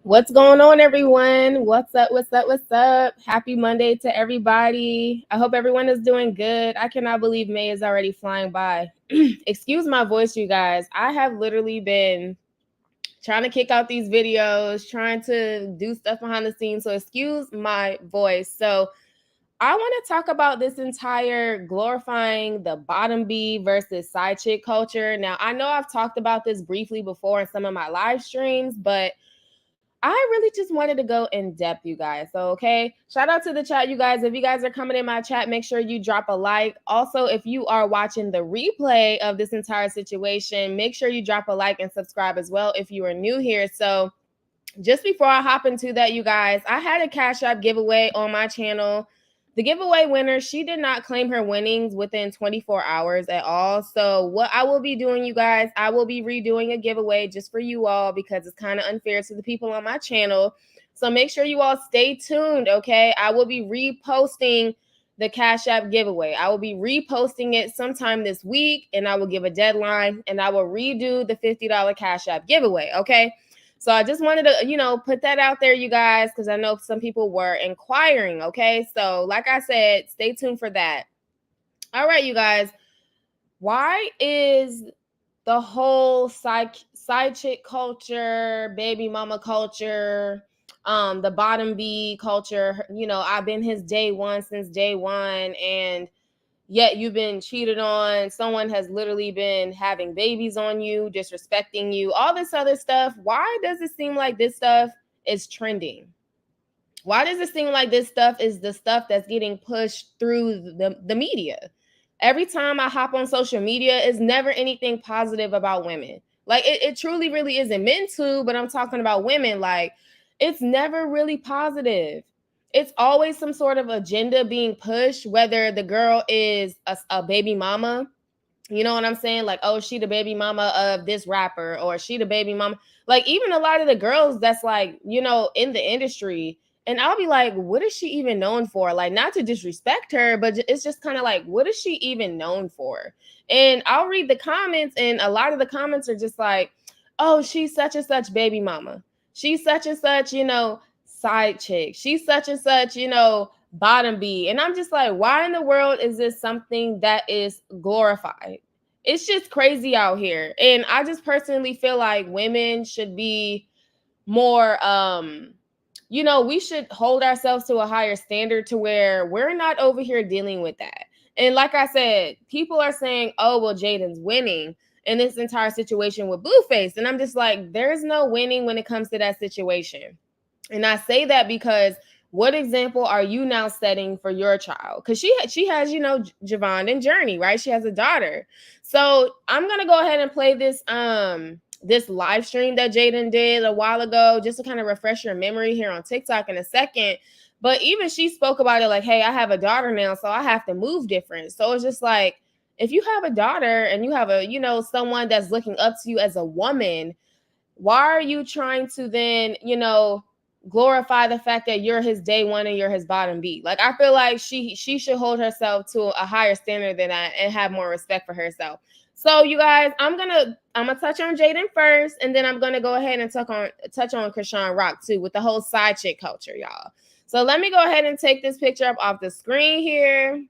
What's going on, everyone? What's up? What's up? What's up? Happy Monday to everybody. I hope everyone is doing good. I cannot believe May is already flying by. Excuse my voice, you guys. I have literally been trying to kick out these videos, trying to do stuff behind the scenes. So, excuse my voice. So, I want to talk about this entire glorifying the bottom B versus side chick culture. Now, I know I've talked about this briefly before in some of my live streams, but I really just wanted to go in depth, you guys. So, okay. Shout out to the chat, you guys. If you guys are coming in my chat, make sure you drop a like. Also, if you are watching the replay of this entire situation, make sure you drop a like and subscribe as well if you are new here. So, just before I hop into that, you guys, I had a Cash App giveaway on my channel. The giveaway winner, she did not claim her winnings within 24 hours at all. So what I will be doing, you guys, I will be redoing a giveaway just for you all because it's kind of unfair to the people on my channel. So make sure you all stay tuned, okay? I will be reposting the Cash App giveaway. I will be reposting it sometime this week, and I will give a deadline, and I will redo the $50 Cash App giveaway, okay? So I just wanted to, put that out there, you guys, because I know some people were inquiring. Okay. So, like I said, stay tuned for that. All right, you guys. Why is the whole side chick culture, baby mama culture, the bottom B culture, I've been his day one since day one, and yet you've been cheated on, someone has literally been having babies on you, disrespecting you, all this other stuff. Why does it seem like this stuff is trending? Why does it seem like this stuff is the stuff that's getting pushed through the media? Every time I hop on social media, it's never anything positive about women. Like it truly really isn't. Men too, but I'm talking about women. Like it's never really positive. It's always some sort of agenda being pushed, whether the girl is a baby mama, you know what I'm saying? Like, oh, she the baby mama of this rapper, or she the baby mama. Like, even a lot of the girls that's like, in the industry. And I'll be like, what is she even known for? Like, not to disrespect her, but it's just kind of like, what is she even known for? And I'll read the comments, and a lot of the comments are just like, oh, she's such and such baby mama. She's such and such, side chick. She's such and such, bottom B. And I'm just like, why in the world is this something that is glorified? It's just crazy out here. And I just personally feel like women should be more we should hold ourselves to a higher standard to where we're not over here dealing with that. And like I said, people are saying, oh, well, Jaidyn's winning in this entire situation with Blueface. And I'm just like, there's no winning when it comes to that situation. And I say that because what example are you now setting for your child? Because she has, Javon and Journey, right? She has a daughter. So I'm gonna go ahead and play this live stream that Jaidyn did a while ago, just to kind of refresh your memory here on TikTok in a second. But even she spoke about it like, hey, I have a daughter now, so I have to move different. So it's just like, if you have a daughter and you have someone that's looking up to you as a woman, why are you trying to then, glorify the fact that you're his day one and you're his bottom B? Like, I feel like she should hold herself to a higher standard than that and have more respect for herself. So you guys, I'm gonna touch on Jaidyn first, and then I'm gonna go ahead and touch on Chrisean Rock too, with the whole side chick culture, y'all. So let me go ahead and take this picture up off the screen here,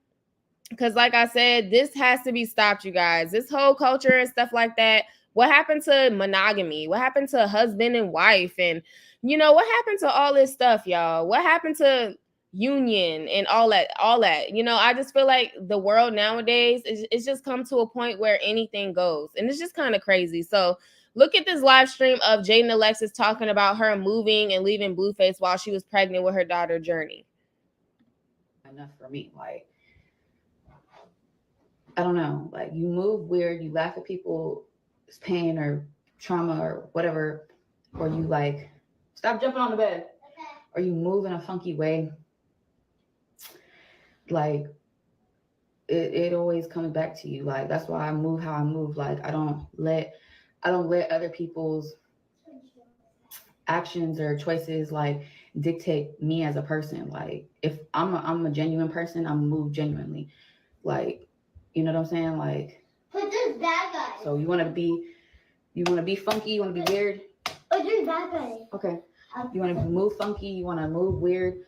because like I said, this has to be stopped, you guys. This whole culture and stuff like that. What happened to monogamy? What happened to husband and wife? And what happened to all this stuff, y'all? What happened to union and all that? I just feel like the world nowadays it's just come to a point where anything goes. And it's just kind of crazy. So look at this live stream of Jaidyn Alexis talking about her moving and leaving Blueface while she was pregnant with her daughter, Journey. Enough for me. Like, I don't know. Like, you move weird, you laugh at people's pain or trauma or whatever, or you like, stop jumping on the bed, or you move in a funky way. Like, it always comes back to you. Like, that's why I move how I move. Like, I don't let other people's actions or choices like dictate me as a person. Like, if I'm a genuine person, I'm move genuinely. Like, you know what I'm saying? Like, but there's bad guys. So you want to be funky, you want to be weird. Oh, there's bad guys. Okay. You want to move funky, you want to move weird,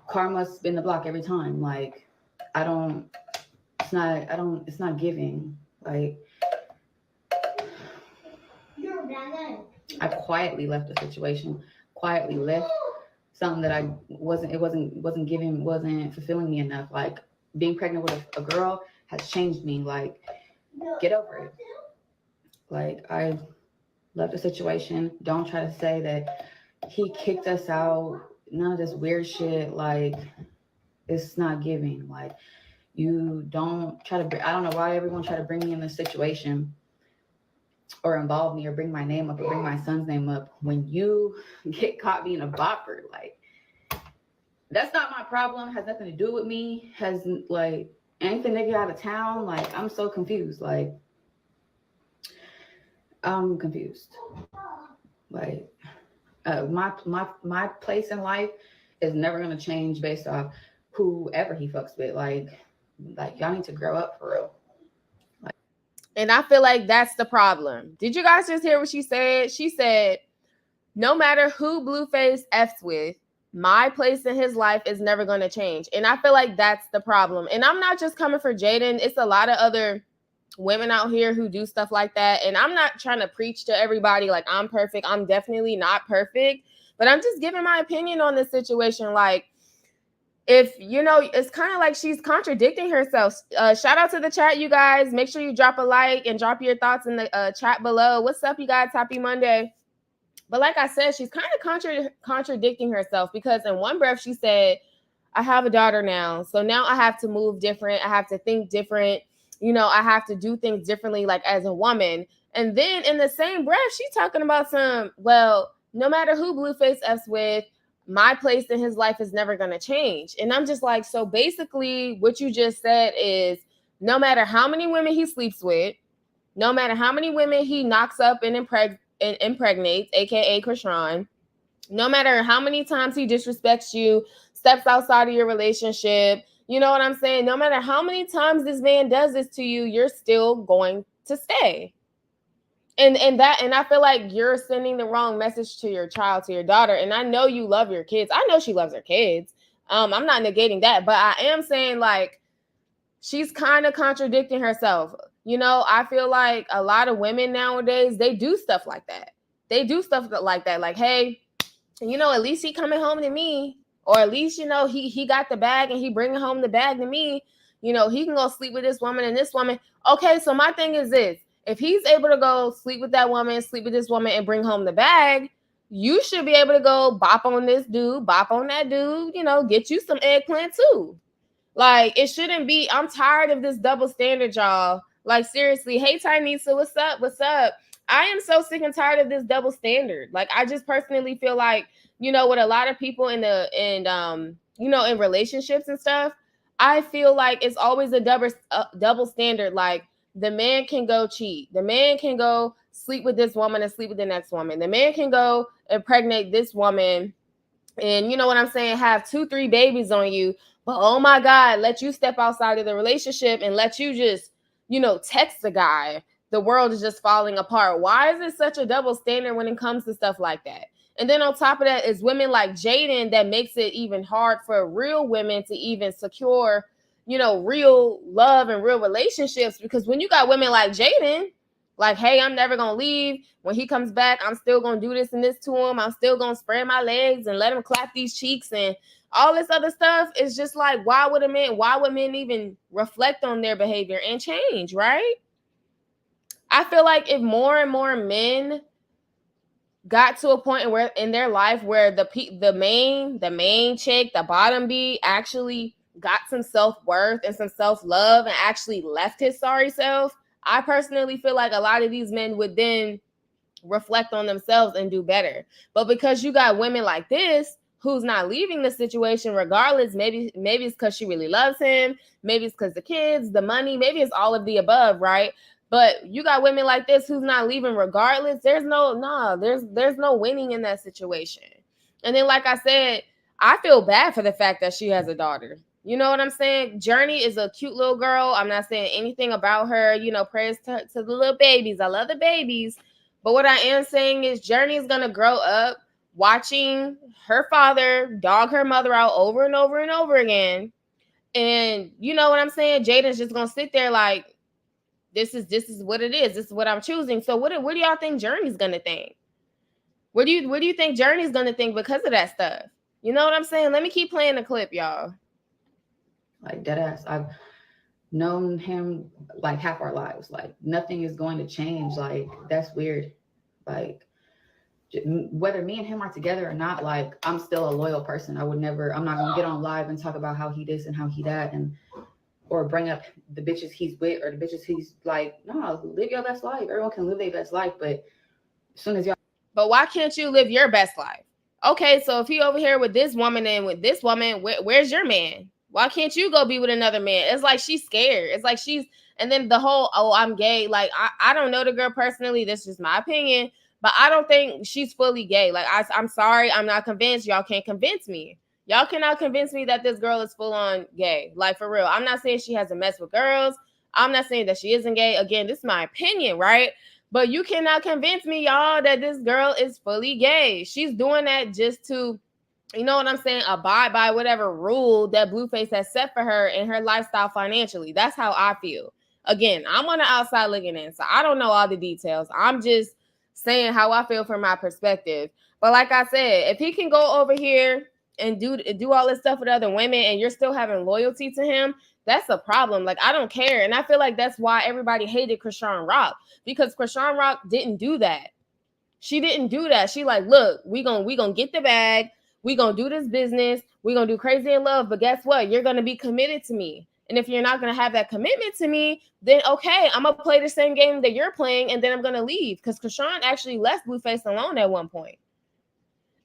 karma's spin the block every time. Like, it's not giving. Like, I quietly left the situation, quietly left something that wasn't giving, wasn't fulfilling me enough. Like, being pregnant with a girl has changed me. Like, get over it. Like, I left the situation. Don't try to say that he kicked us out. None of this weird shit. Like, it's not giving. Like, you don't try to. I don't know why everyone try to bring me in this situation or involve me or bring my name up or bring my son's name up when you get caught being a bopper. Like, that's not my problem. Has nothing to do with me. Has, like, anything to get out of town. Like, I'm so confused. Like, I'm confused. Like, my place in life is never gonna change based off whoever he fucks with. Like y'all need to grow up for real. Like, and I feel like that's the problem. Did you guys just hear what she said? She said, no matter who Blueface F's with, my place in his life is never going to change. And I feel like that's the problem. And I'm not just coming for Jaidyn. It's a lot of other women out here who do stuff like that. And I'm not trying to preach to everybody like I'm perfect. I'm definitely not perfect. But I'm just giving my opinion on this situation. Like, if, you know, it's kind of like she's contradicting herself. Shout out to the chat, you guys. Make sure you drop a like and drop your thoughts in the chat below. What's up, you guys? Happy Monday. But like I said, she's kind of contradicting herself, because in one breath she said, I have a daughter now. So now I have to move different. I have to think different. You know, I have to do things differently, like as a woman. And then in the same breath, she's talking about well, no matter who Blueface F's with, my place in his life is never going to change. And I'm just like, so basically what you just said is, no matter how many women he sleeps with, no matter how many women he knocks up and impregnates, aka Chrisean, no matter how many times he disrespects you, steps outside of your relationship, you know what I'm saying? No matter how many times this man does this to you, you're still going to stay. And I feel like you're sending the wrong message to your child, to your daughter. And I know you love your kids. I know she loves her kids. I'm not negating that, but I am saying, like, she's kind of contradicting herself. You know, I feel like a lot of women nowadays, they do stuff like that. They do stuff like that. Like, hey, you know, at least he coming home to me. Or at least, you know, he got the bag and he bringing home the bag to me. You know, he can go sleep with this woman and this woman. Okay, so my thing is this. If he's able to go sleep with that woman, sleep with this woman, and bring home the bag, you should be able to go bop on this dude, bop on that dude, you know, get you some eggplant too. Like, it shouldn't be. I'm tired of this double standard, y'all. Like, seriously. Hey, Tynisa, what's up? What's up? I am so sick and tired of this double standard. Like, I just personally feel like, you know, with a lot of people in relationships and stuff, I feel like it's always a double standard. Like, the man can go cheat. The man can go sleep with this woman and sleep with the next woman. The man can go impregnate this woman and, you know what I'm saying, have 2-3 babies on you. But oh my God, let you step outside of the relationship and let you just, you know, text the guy. The world is just falling apart. Why is it such a double standard when it comes to stuff like that? And then on top of that is women like Jaidyn that makes it even hard for real women to even secure, you know, real love and real relationships. Because when you got women like Jaidyn, like, hey, I'm never going to leave. When he comes back, I'm still going to do this and this to him. I'm still going to spread my legs and let him clap these cheeks and all this other stuff. It's just like, why would men even reflect on their behavior and change, right? I feel like if more and more men got to a point where in their life where the main chick, the bottom B, actually got some self-worth and some self-love and actually left his sorry self, I personally feel like a lot of these men would then reflect on themselves and do better. But because you got women like this who's not leaving the situation regardless, maybe it's because she really loves him, maybe it's because the kids, the money, maybe it's all of the above, right? But you got women like this who's not leaving regardless. There's no winning in that situation. And then, like I said, I feel bad for the fact that she has a daughter. You know what I'm saying? Journey is a cute little girl. I'm not saying anything about her. You know, prayers to the little babies. I love the babies. But what I am saying is Journey is going to grow up watching her father dog her mother out over and over and over again. And you know what I'm saying? Jaidyn's just gonna sit there like, this is what it is. This is what I'm choosing. So what do y'all think Journey's gonna think? What do you think Journey's gonna think because of that stuff? You know what I'm saying? Let me keep playing the clip, y'all. Like deadass, I've known him like half our lives. Like nothing is going to change. Like that's weird. Like whether me and him are together or not, like I'm still a loyal person. I'm not gonna get on live and talk about how he this and how he that and or bring up the bitches he's with or the bitches he's like, no, live your best life. Everyone can live their best life, but as soon as y'all. But why can't you live your best life? Okay, so if he over here with this woman and with this woman, where's your man? Why can't you go be with another man? It's like she's scared. It's like and then the whole, oh, I'm gay. Like, I don't know the girl personally. This is just my opinion. But I don't think she's fully gay. Like, I'm sorry. I'm not convinced. Y'all can't convince me. Y'all cannot convince me that this girl is full on gay. Like, for real. I'm not saying she hasn't messed with girls. I'm not saying that she isn't gay. Again, this is my opinion, right? But you cannot convince me, y'all, that this girl is fully gay. She's doing that just to, you know what I'm saying, abide by whatever rule that Blueface has set for her and her lifestyle financially. That's how I feel. Again, I'm on the outside looking in, so I don't know all the details. I'm just saying how I feel from my perspective. But like I said, if he can go over here and do all this stuff with other women and you're still having loyalty to him, that's a problem. Like, I don't care. And I feel like that's why everybody hated Chrisean Rock, because Chrisean Rock didn't do that. She didn't do that. She like, look, we gonna get the bag. We gonna do this business. We gonna do Crazy in Love. But guess what? You're gonna be committed to me. And if you're not gonna have that commitment to me, then okay, I'm gonna play the same game that you're playing, and then I'm gonna leave. Because Chrisean actually left Blueface alone at one point.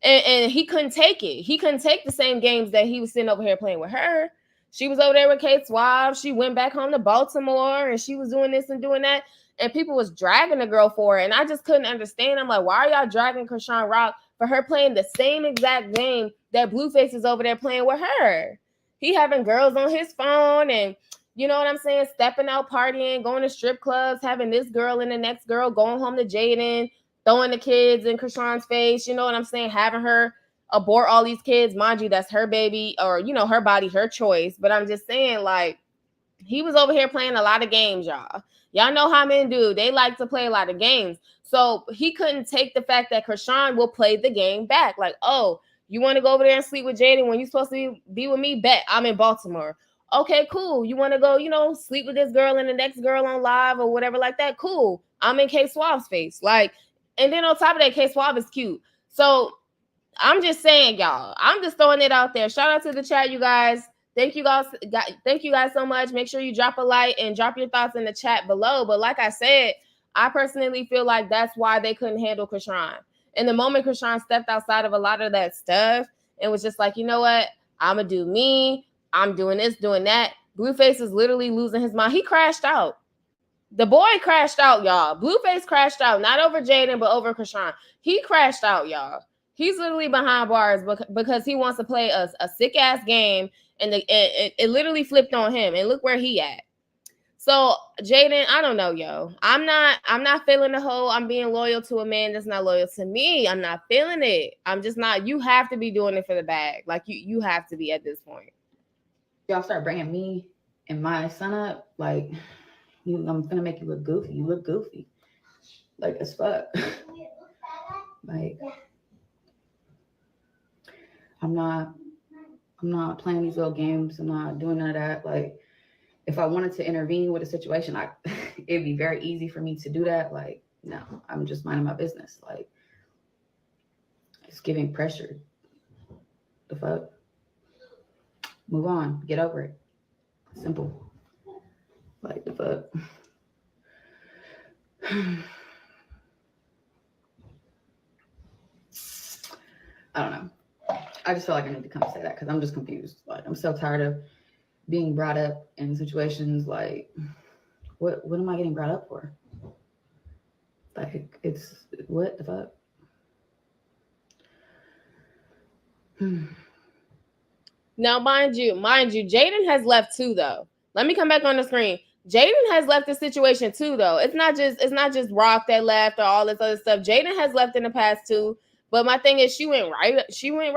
And he couldn't take it. He couldn't take the same games that he was sitting over here playing with her. She was over there with Kate Suave. She went back home to Baltimore and she was doing this and doing that. And people was dragging the girl for it. And I just couldn't understand. I'm like, why are y'all dragging Chrisean Rock for her playing the same exact game that Blueface is over there playing with her? He having girls on his phone and, you know what I'm saying, stepping out, partying, going to strip clubs, having this girl and the next girl, going home to Jaidyn, throwing the kids in Chrisean's face, you know what I'm saying, having her abort all these kids. Mind you, that's her baby, or, you know, her body, her choice. But I'm just saying, like, he was over here playing a lot of games, y'all. Y'all know how men do. They like to play a lot of games. So he couldn't take the fact that Chrisean will play the game back. Like, oh, you want to go over there and sleep with Jaidyn when you're supposed to be with me? Bet. I'm in Baltimore. Okay, cool. You want to go, you know, sleep with this girl and the next girl on live or whatever like that? Cool. I'm in K Suave's face. Like, and then on top of that, K Suave is cute. So I'm just saying, y'all, I'm just throwing it out there. Shout out to the chat, you guys. Thank you guys. Thank you guys so much. Make sure you drop a like and drop your thoughts in the chat below. But like I said, I personally feel like that's why they couldn't handle Chrisean. And the moment Chrisean stepped outside of a lot of that stuff and was just like, you know what? I'm going to do me. I'm doing this, doing that. Blueface is literally losing his mind. He crashed out. The boy crashed out, y'all. Blueface crashed out, not over Jaidyn, but over Chrisean. He crashed out, y'all. He's literally behind bars because he wants to play a sick ass game, and it literally flipped on him. And look where he at. So Jaidyn, I don't know, yo. I'm not feeling the whole I'm being loyal to a man that's not loyal to me. I'm not feeling it. I'm just not. You have to be doing it for the bag. Like you have to be at this point. Y'all start bringing me and my son up, like. I'm gonna make you look goofy. You look goofy, like as fuck. Like I'm not playing these little games. I'm not doing none of that. Like if I wanted to intervene with a situation, it'd be very easy for me to do that. Like no, I'm just minding my business. Like it's giving pressure. The fuck. Move on. Get over it. Simple. Like the fuck. I don't know. I just feel like I need to come say that because I'm just confused. Like I'm so tired of being brought up in situations like what am I getting brought up for? Like it's what the fuck? Now, mind you, Jaidyn has left too, though. Let me come back on the screen. Jaidyn has left the situation too, though. It's not just Rock that left or all this other stuff. Jaidyn has left in the past too. But my thing is, she went right back. She went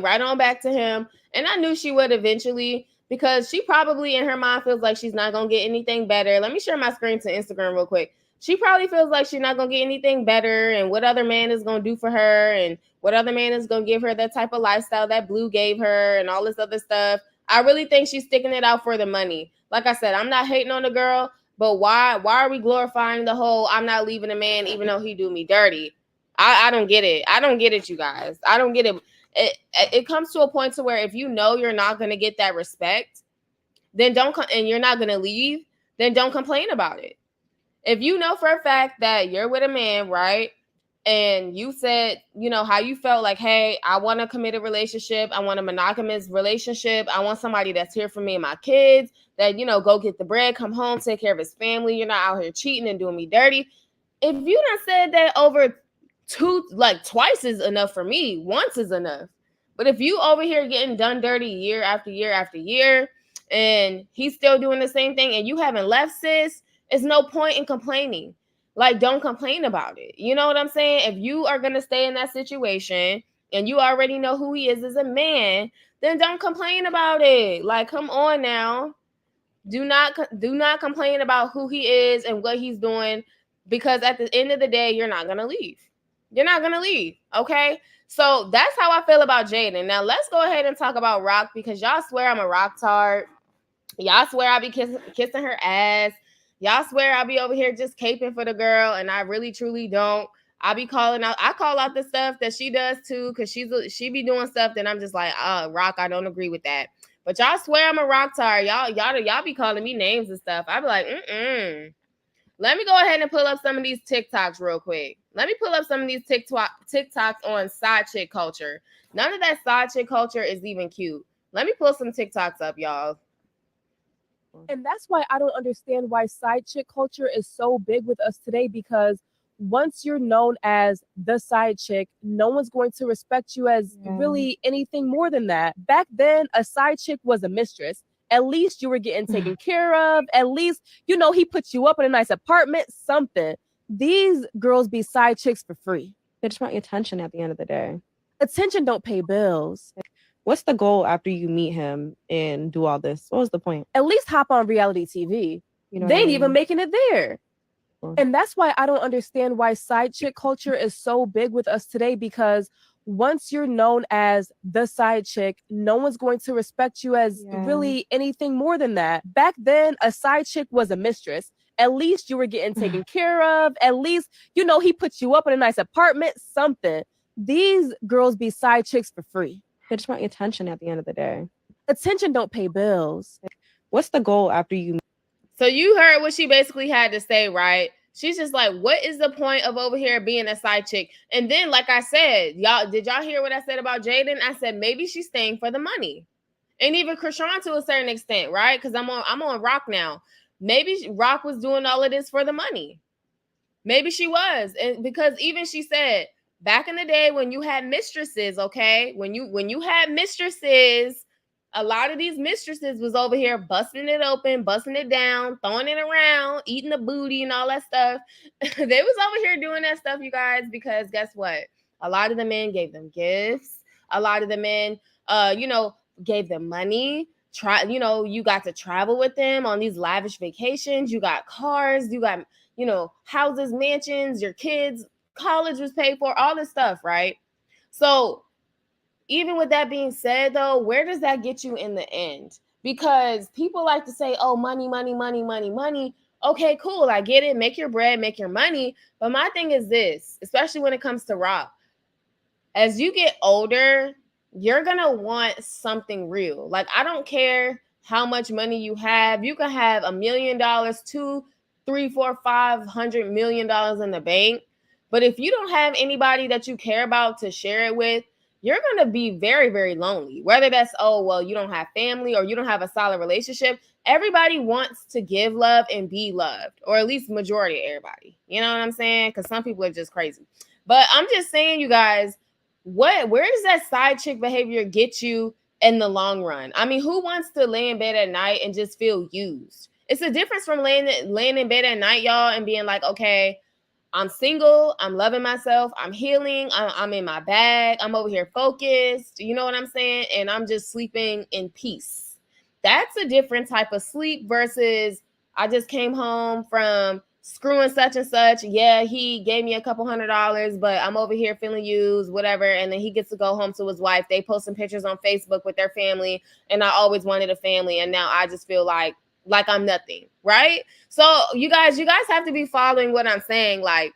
right on back to him, and I knew she would eventually, because she probably in her mind feels like she's not gonna get anything better. Let me share my screen to Instagram real quick. She probably feels like she's not gonna get anything better, and what other man is gonna do for her, and what other man is gonna give her that type of lifestyle that Blue gave her, and all this other stuff. I really think she's sticking it out for the money. Like I said, I'm not hating on the girl, but why are we glorifying the whole I'm not leaving a man even though he do me dirty? I don't get it. I don't get it, you guys. I don't get it. It comes to a point to where if you know you're not going to get that respect, then don't and you're not going to leave, then don't complain about it. If you know for a fact that you're with a man, right, and you said, you know, how you felt like, hey, I want a committed relationship, I want a monogamous relationship, I want somebody that's here for me and my kids, that, you know, go get the bread, come home, take care of his family, you're not out here cheating and doing me dirty. If you done said that over twice is enough for me, once is enough. But if you over here getting done dirty year after year after year, and he's still doing the same thing, and you haven't left, sis, it's no point in complaining. Like, don't complain about it. You know what I'm saying? If you are gonna stay in that situation and you already know who he is as a man, then don't complain about it. Like, come on now. Do not complain about who he is and what he's doing, because at the end of the day, you're not gonna leave. You're not gonna leave, okay? So that's how I feel about Jaidyn. Now let's go ahead and talk about Rock, because y'all swear I'm a rock tart. Y'all swear I be kissing her ass. Y'all swear I be over here just caping for the girl, and I really truly don't. I be calling out. I call out the stuff that she does too, because she be doing stuff that I'm just like, Rock, I don't agree with that. But y'all swear I'm a rock tart. Y'all be calling me names and stuff. I be like, Let me go ahead and pull up some of these TikToks real quick. Let me pull up some of these TikToks on side chick culture. None of that side chick culture is even cute. Let me pull some TikToks up, y'all. And that's why I don't understand why side chick culture is so big with us today, because once you're known as the side chick, no one's going to respect you as really anything more than that. Back then, a side chick was a mistress. At least you were getting taken care of. At least, you know, he put you up in a nice apartment, something. These girls be side chicks for free. They just want your attention at the end of the day. Attention don't pay bills. What's the goal after you meet him and do all this? What was the point? At least hop on reality TV. You know they ain't I mean? even making it there. And that's why I don't understand why side chick culture is so big with us today, because once you're known as the side chick, no one's going to respect you as really anything more than that. Back then, a side chick was a mistress. At least you were getting taken care of. At least, you know, he put you up in a nice apartment, something. These girls be side chicks for free. They just want your attention at the end of the day. Attention don't pay bills. What's the goal after you? So you heard what she basically had to say, right? She's just like, what is the point of over here being a side chick? And then, like I said, did y'all hear what I said about Jaidyn? I said maybe she's staying for the money. And even Chrisean to a certain extent, right? Because I'm on Rock now. Maybe Rock was doing all of this for the money. Maybe she was. And because even she said, back in the day when you had mistresses, okay? When you had mistresses, a lot of these mistresses was over here busting it open, busting it down, throwing it around, eating the booty and all that stuff. They was over here doing that stuff, you guys, because guess what? A lot of the men gave them gifts. A lot of the men, gave them money. You got to travel with them on these lavish vacations. You got cars. You got, houses, mansions, your kids, college was paid for, all this stuff, right? So even with that being said, though, where does that get you in the end? Because people like to say, oh, money, money, money, money, money. Okay, cool. I get it. Make your bread, make your money. But my thing is this, especially when it comes to Rock, as you get older, you're going to want something real. Like, I don't care how much money you have. You can have $1 million, $2, $3, $4, $500 million in the bank. But if you don't have anybody that you care about to share it with, you're going to be very, very lonely. Whether that's, you don't have family or you don't have a solid relationship. Everybody wants to give love and be loved, or at least majority of everybody. You know what I'm saying? Because some people are just crazy. But I'm just saying, you guys, where does that side chick behavior get you in the long run? I mean, who wants to lay in bed at night and just feel used? It's a difference from laying in bed at night, y'all, and being like, okay, I'm single, I'm loving myself, I'm healing, I'm in my bag, I'm over here focused, you know what I'm saying? And I'm just sleeping in peace. That's a different type of sleep versus I just came home from screwing such and such. Yeah, he gave me a couple $100, but I'm over here feeling used, whatever. And then he gets to go home to his wife. They post some pictures on Facebook with their family. And I always wanted a family. And now I just feel like I'm nothing, right? So you guys have to be following what I'm saying. Like,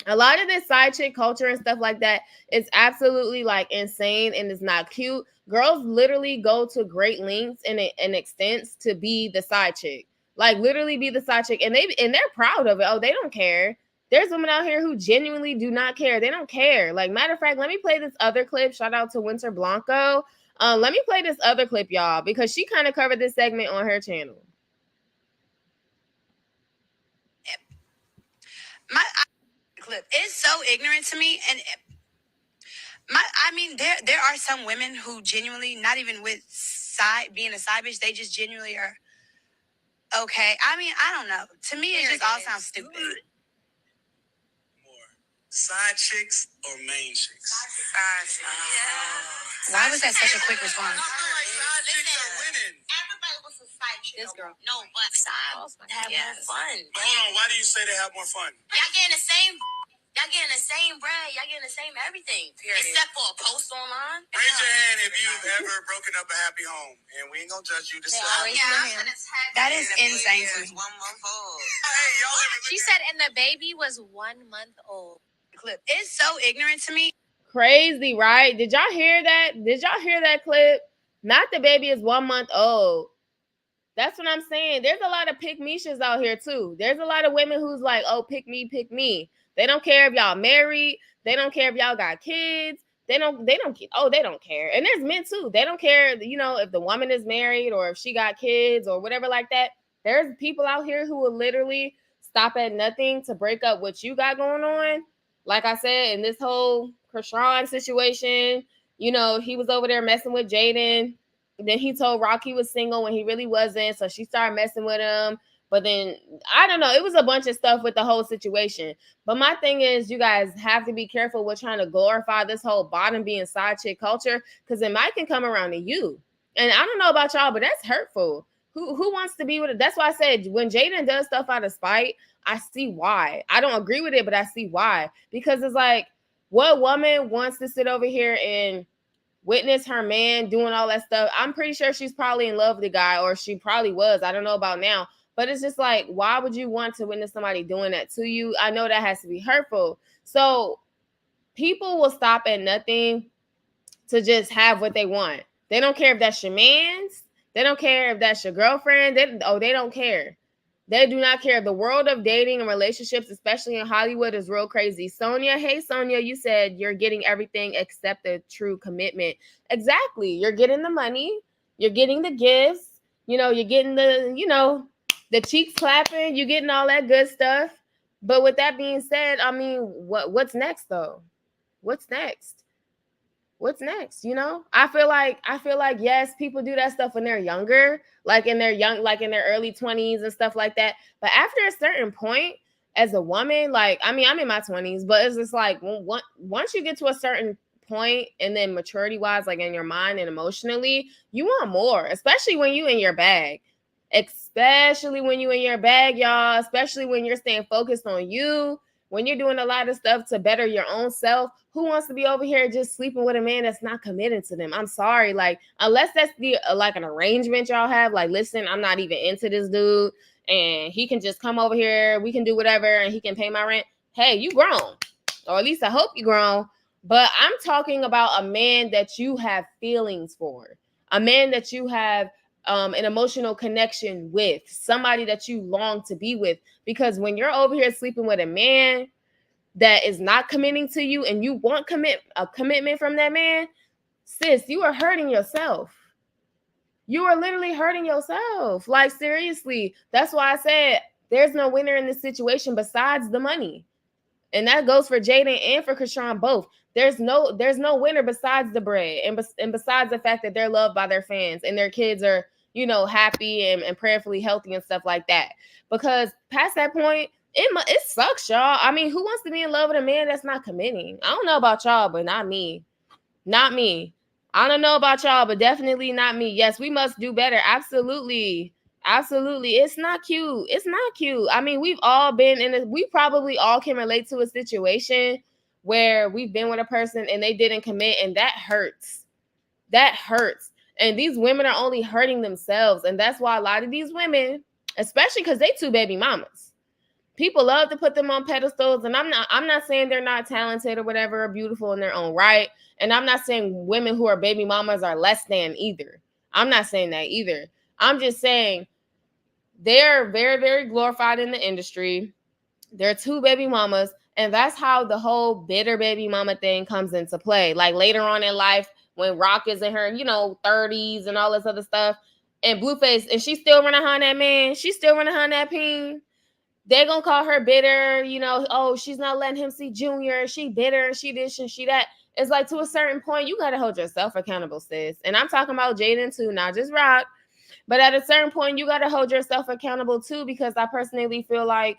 a lot of this side chick culture and stuff like that is absolutely like insane and is not cute. Girls literally go to great lengths and extents to be the side chick, like literally be the side chick, and they're proud of it. Oh, they don't care. There's women out here who genuinely do not care. They don't care. Like, matter of fact, let me play this other clip. Shout out to Winter Blanco. Let me play this other clip, y'all, because she kind of covered this segment on her channel. My clip is so ignorant to me, and I mean, there are some women who genuinely, not even with being a side bitch, they just genuinely are okay. I mean, I don't know. To me, it just all sounds stupid. More side chicks or main chicks? Side chicks. Why was that such a quick response? I feel like side chicks are winning. Everybody was a side chick. This girl. No, but sides have more fun. But hold on, why do you say they have more fun? Y'all getting the same. Y'all getting the same bread. Y'all getting the same everything. Period. Except for a post online. Raise your hand if you've ever broken up a happy home. And we ain't gonna judge you. This That is insane to me. 1 month old. Hey, y'all ever She said, and the baby was 1 month old. Clip. It's so ignorant to me. Crazy, right? Did y'all hear that? Did y'all hear that clip? Not the baby is 1 month old. That's what I'm saying. There's a lot of pick-me-shas out here too. There's a lot of women who's like, oh, pick me, pick me. They don't care if y'all married. They don't care if y'all got kids. They don't care. And there's men too. They don't care, you know, if the woman is married or if she got kids or whatever like that. There's people out here who will literally stop at nothing to break up what you got going on. Like I said, in this whole Chrisean situation, you know, he was over there messing with Jaidyn. Then he told Rock he was single when he really wasn't. So she started messing with him. But then, I don't know. It was a bunch of stuff with the whole situation. But my thing is, you guys have to be careful with trying to glorify this whole bottom being side chick culture, because it might can come around to you. And I don't know about y'all, but that's hurtful. Who wants to be with it? That's why I said when Jaidyn does stuff out of spite, I see why. I don't agree with it, but I see why. Because it's like, what woman wants to sit over here and witness her man doing all that stuff? I'm pretty sure she's probably in love with the guy, or she probably was. I don't know about now. But it's just like, why would you want to witness somebody doing that to you? I know that has to be hurtful. So people will stop at nothing to just have what they want. They don't care if that's your man's. They don't care if that's your girlfriend. They don't care. They do not care. The world of dating and relationships, especially in Hollywood, is real crazy. Sonia, hey, Sonia, you said you're getting everything except the true commitment. Exactly. You're getting the money. You're getting the gifts. You know, you're getting the cheeks clapping, you getting all that good stuff. But with that being said, I mean, what's next though? What's next? What's next? You know, I feel like yes, people do that stuff when they're younger, like in their early 20s and stuff like that. But after a certain point, as a woman, like, I mean, I'm in my 20s, but it's just like once you get to a certain point, and then maturity wise, like in your mind and emotionally, you want more, especially when you in your bag. Especially when you in your bag, y'all, especially when you're staying focused on you, when you're doing a lot of stuff to better your own self. Who wants to be over here just sleeping with a man that's not committed to them? I'm sorry. Like, unless that's like an arrangement y'all have, like, listen, I'm not even into this dude and he can just come over here, we can do whatever, and he can pay my rent. Hey, you grown, or at least I hope you grown. But I'm talking about a man that you have feelings for, a man that you have an emotional connection with, somebody that you long to be with. Because when you're over here sleeping with a man that is not committing to you and you want a commitment from that man, sis, you are hurting yourself. You are literally hurting yourself. Like, seriously. That's why I said there's no winner in this situation besides the money. And that goes for Jaidyn and for Chrisean both. There's no winner besides the bread and besides the fact that they're loved by their fans and their kids are, you know, happy and prayerfully healthy and stuff like that. Because past that point, It sucks, y'all. I mean, who wants to be in love with a man that's not committing? I don't know about y'all, but not me. Not me. I don't know about y'all, but definitely not me. Yes, we must do better. Absolutely. Absolutely. It's not cute. It's not cute. I mean, we've all been in we probably all can relate to a situation where we've been with a person and they didn't commit, and that hurts. That hurts. And these women are only hurting themselves. And that's why a lot of these women, especially because they two baby mamas, people love to put them on pedestals. And I'm not saying they're not talented or whatever, or beautiful in their own right. And I'm not saying women who are baby mamas are less than either. I'm not saying that either. I'm just saying they're very, very glorified in the industry. They're two baby mamas. And that's how the whole bitter baby mama thing comes into play. Like later on in life, when Rock is in her, 30s and all this other stuff, and Blueface, and she's still running behind that man. She's still running behind that peen. They're going to call her bitter, oh, she's not letting him see Junior. She bitter, she this and she that. It's like to a certain point, you got to hold yourself accountable, sis. And I'm talking about Jaidyn too, not just Rock. But at a certain point, you got to hold yourself accountable too, because I personally feel like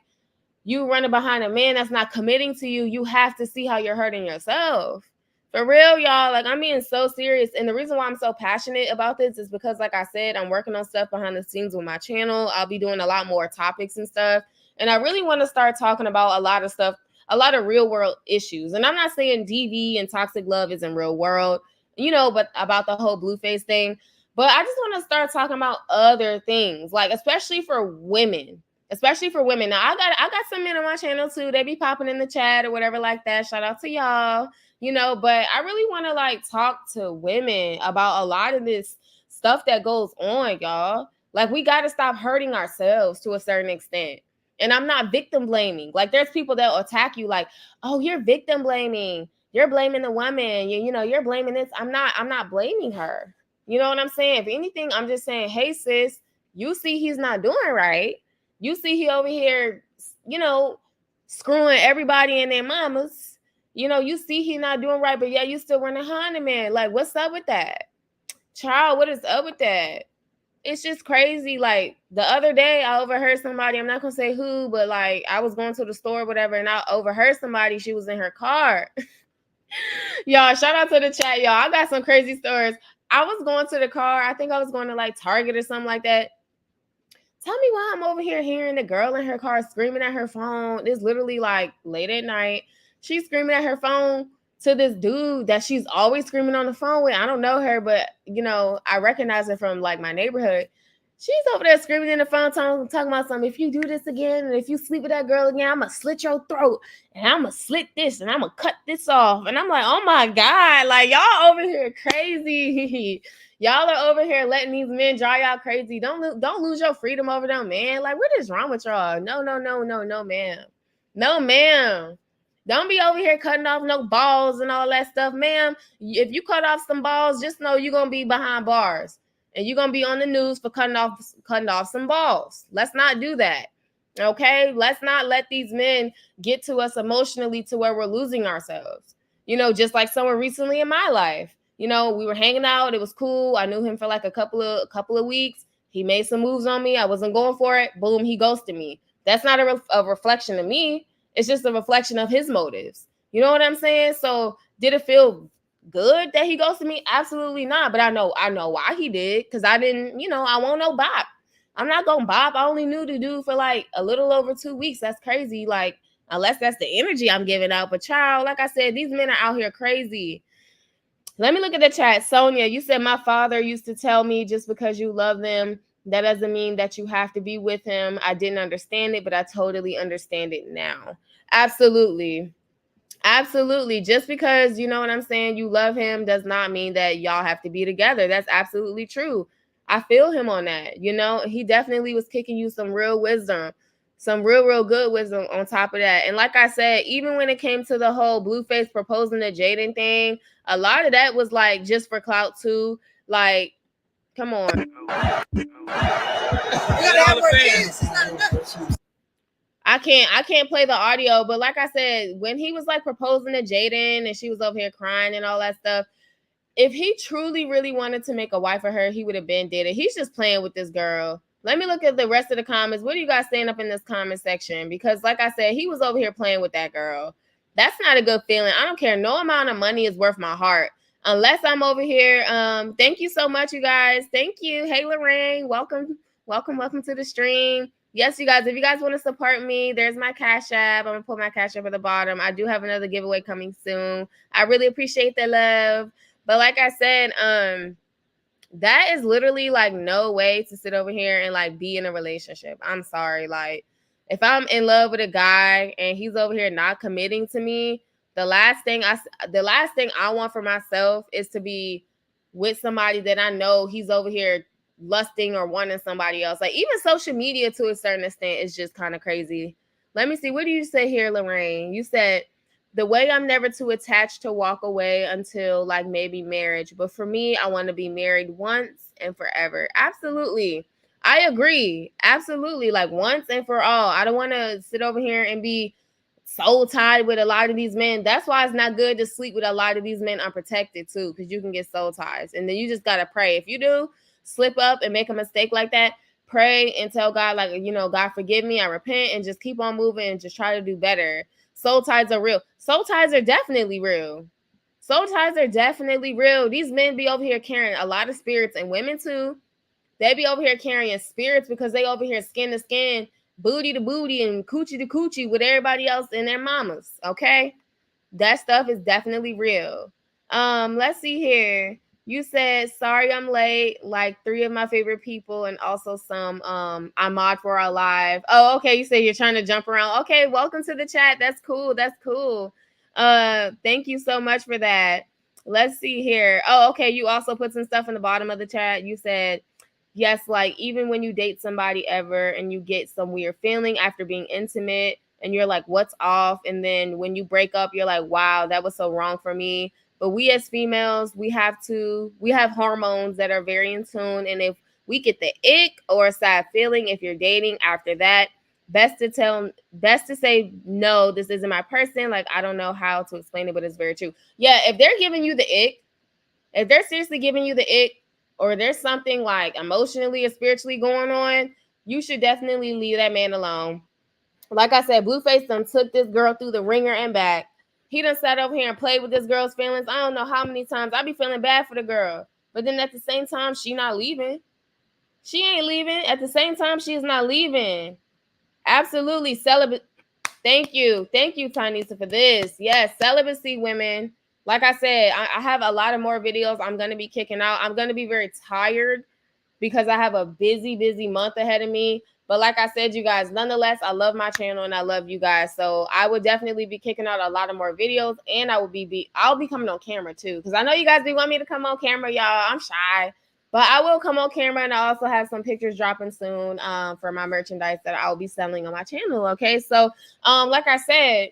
you running behind a man that's not committing to you, you have to see how you're hurting yourself. For real, y'all. Like, I'm being so serious. And the reason why I'm so passionate about this is because, like I said, I'm working on stuff behind the scenes with my channel. I'll be doing a lot more topics and stuff. And I really want to start talking about a lot of stuff, a lot of real world issues. And I'm not saying DV and toxic love isn't real world, but about the whole Blueface thing. But I just want to start talking about other things, like especially for women. Especially for women. Now, I got some men on my channel too. They be popping in the chat or whatever like that. Shout out to y'all. But I really want to like talk to women about a lot of this stuff that goes on, y'all. Like, we got to stop hurting ourselves to a certain extent. And I'm not victim blaming. Like, there's people that will attack you like, oh, you're victim blaming. You're blaming the woman. You're blaming this. I'm not blaming her. You know what I'm saying? If anything, I'm just saying, hey, sis, you see he's not doing right. You see he over here, screwing everybody and their mamas. You see he not doing right, but yeah, you still running behind the man. Like, what's up with that? Child, what is up with that? It's just crazy. Like, the other day, I overheard somebody, I'm not going to say who, but like, I was going to the store or whatever, and I overheard somebody, she was in her car. Y'all, shout out to the chat, y'all. I got some crazy stories. I was going to the car. I think I was going to like Target or something like that. Tell me why I'm over here hearing the girl in her car screaming at her phone. It's literally like late at night. She's screaming at her phone to this dude that she's always screaming on the phone with. I don't know her, but I recognize her from like my neighborhood. She's over there screaming in the phone, talking about something. If you do this again, and if you sleep with that girl again, I'm going to slit your throat, and I'm going to slit this, and I'm going to cut this off. And I'm like, oh my God, like, y'all over here crazy. Y'all are over here letting these men drive y'all crazy. Don't lose your freedom over them, man. Like, what is wrong with y'all? No, ma'am. No, ma'am. Don't be over here cutting off no balls and all that stuff, ma'am. If you cut off some balls, just know you're going to be behind bars. And you're going to be on the news for cutting off some balls. Let's not do that. Okay? Let's not let these men get to us emotionally to where we're losing ourselves. Just like someone recently in my life. We were hanging out. It was cool. I knew him for like a couple of weeks. He made some moves on me. I wasn't going for it. Boom, he ghosted me. That's not a reflection of me. It's just a reflection of his motives. You know what I'm saying? So did it feel good that he ghosted me? Absolutely not. But I know why he did, because I didn't, I won't know bop. I'm not gonna bop. I only knew the dude for like a little over 2 weeks. That's crazy. Like, unless that's the energy I'm giving out. But child, like I said, these men are out here crazy. Let me look at the chat. Sonia, you said my father used to tell me just because you love them, that doesn't mean that you have to be with him. I didn't understand it, but I totally understand it now. Absolutely. Absolutely. Just because, you know what I'm saying, you love him does not mean that y'all have to be together. That's absolutely true. I feel him on that. He definitely was kicking you some real wisdom, some real good wisdom on top of that. And like I said, even when it came to the whole Blueface proposing to Jaidyn thing, a lot of that was like just for clout too. Like, come on. I can't play the audio, but like I said, when he was like proposing to Jaidyn and she was over here crying and all that stuff, if he truly really wanted to make a wife of her, he would have been did it. He's just playing with this girl. Let me look at the rest of the comments. What are you guys saying up in this comment section? Because like I said, he was over here playing with that girl. That's not a good feeling. I don't care. No amount of money is worth my heart. Unless I'm over here. Thank you so much, you guys. Thank you. Hey, Lorraine. Welcome to the stream. Yes, you guys, if you guys want to support me, there's my Cash App. I'm going to put my Cash App at the bottom. I do have another giveaway coming soon. I really appreciate the love. But like I said, that is literally like no way to sit over here and like be in a relationship. I'm sorry. Like, if I'm in love with a guy and he's over here not committing to me, the last thing I want for myself is to be with somebody that I know he's over here lusting or wanting somebody else. Like, even social media to a certain extent is just kind of crazy. Let me see. What do you say here, Lorraine? You said, the way I'm never too attached to walk away until like maybe marriage. But for me, I want to be married once and forever. Absolutely. I agree. Absolutely. Like once and for all. I don't want to sit over here and be soul tied with a lot of these men. That's why it's not good to sleep with a lot of these men unprotected too, because you can get soul ties. And then you just got to pray. If you do slip up and make a mistake like that, pray and tell God, like, you know, God, forgive me. I repent, and just keep on moving and just try to do better. Soul ties are real. Soul ties are definitely real. Soul ties are definitely real. These men be over here carrying a lot of spirits, and women too. They be over here carrying spirits because they over here skin to skin, booty to booty, and coochie to coochie with everybody else and their mamas. Okay? That stuff is definitely real. Let's see here. You said, sorry I'm late, like 3 of my favorite people, and also some I'm mod for our live. Oh, okay. You say you're trying to jump around. Okay, welcome to the chat. That's cool. That's cool. Thank you so much for that. Let's see here. Oh, okay. You also put some stuff in the bottom of the chat. You said, yes, like even when you date somebody ever and you get some weird feeling after being intimate and you're like, what's off? And then when you break up, you're like, wow, that was so wrong for me. But we as females, we have hormones that are very in tune. And if we get the ick or a sad feeling, if you're dating after that, best to say, no, this isn't my person. Like, I don't know how to explain it, but it's very true. Yeah, if they're giving you the ick, if they're seriously giving you the ick, or there's something like emotionally or spiritually going on, you should definitely leave that man alone. Like I said, Blueface done took this girl through the ringer and back. He done sat over here and played with this girl's feelings. I don't know how many times. I be feeling bad for the girl. But then at the same time, she not leaving. She ain't leaving. At the same time, she is not leaving. Absolutely. Celibate. Thank you. Thank you, Tanisa, for this. Yes, celibacy, women. Like I said, I have a lot of more videos I'm going to be kicking out. I'm going to be very tired because I have a busy month ahead of me. But like I said, you guys, nonetheless, I love my channel and I love you guys. So I would definitely be kicking out a lot of more videos, and I'll be coming on camera too. Because I know you guys do want me to come on camera, y'all. I'm shy. But I will come on camera, and I also have some pictures dropping soon for my merchandise that I'll be selling on my channel. Okay. So like I said,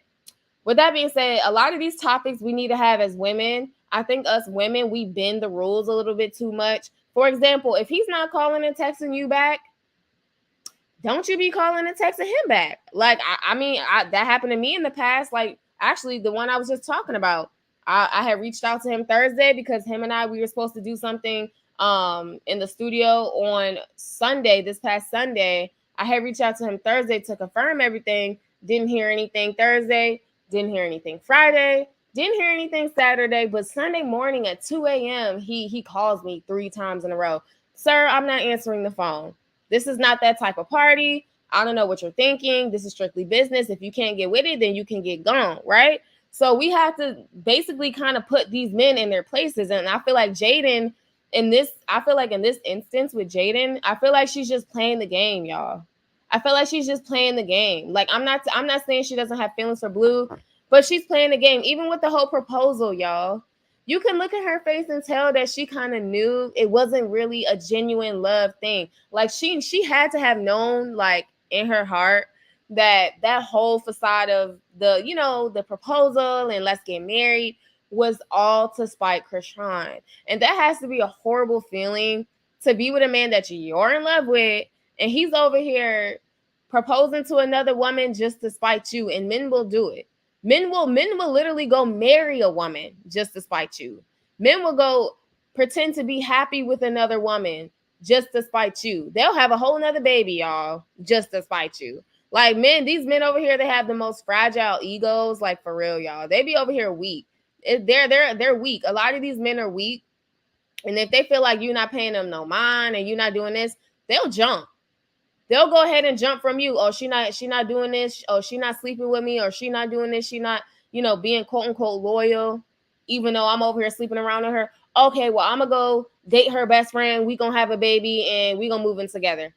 with that being said, a lot of these topics we need to have as women. I think us women, we bend the rules a little bit too much. For example, if he's not calling and texting you back, don't you be calling and texting him back. Like, I mean, that happened to me in the past. Like, actually, the one I was just talking about, I had reached out to him Thursday because him and we were supposed to do something in the studio on Sunday, this past Sunday. I had reached out to him Thursday to confirm everything. Didn't hear anything Thursday. Didn't hear anything Friday. Didn't hear anything Saturday. But Sunday morning at 2 a.m., he calls me 3 times in a row. Sir, I'm not answering the phone. This is not that type of party. I don't know what you're thinking. This is strictly business. If you can't get with it, then you can get gone, right? So we have to basically kind of put these men in their places. And I feel like Jaidyn, in this instance with Jaidyn, I feel like she's just playing the game, y'all. I feel like she's just playing the game. Like, I'm not saying she doesn't have feelings for Blue, but she's playing the game. Even with the whole proposal, y'all. You can look at her face and tell that she kind of knew it wasn't really a genuine love thing. Like, she had to have known, like, in her heart that whole facade of the proposal and let's get married was all to spite Chrisean. And that has to be a horrible feeling to be with a man that you're in love with, and he's over here proposing to another woman just to spite you. And men will do it. Men will literally go marry a woman just to spite you. Men will go pretend to be happy with another woman just to spite you. They'll have a whole nother baby, y'all, just to spite you. Like men, these men over here, they have the most fragile egos, like for real, y'all. They be over here weak. They're weak. A lot of these men are weak. And if they feel like you're not paying them no mind and you're not doing this, they'll jump. They'll go ahead and jump from you. Oh, she not doing this. Oh, she not sleeping with me, or she not doing this. She not, being quote unquote loyal, even though I'm over here sleeping around with her. Okay, well, I'm gonna go date her best friend. We gonna have a baby and we gonna move in together.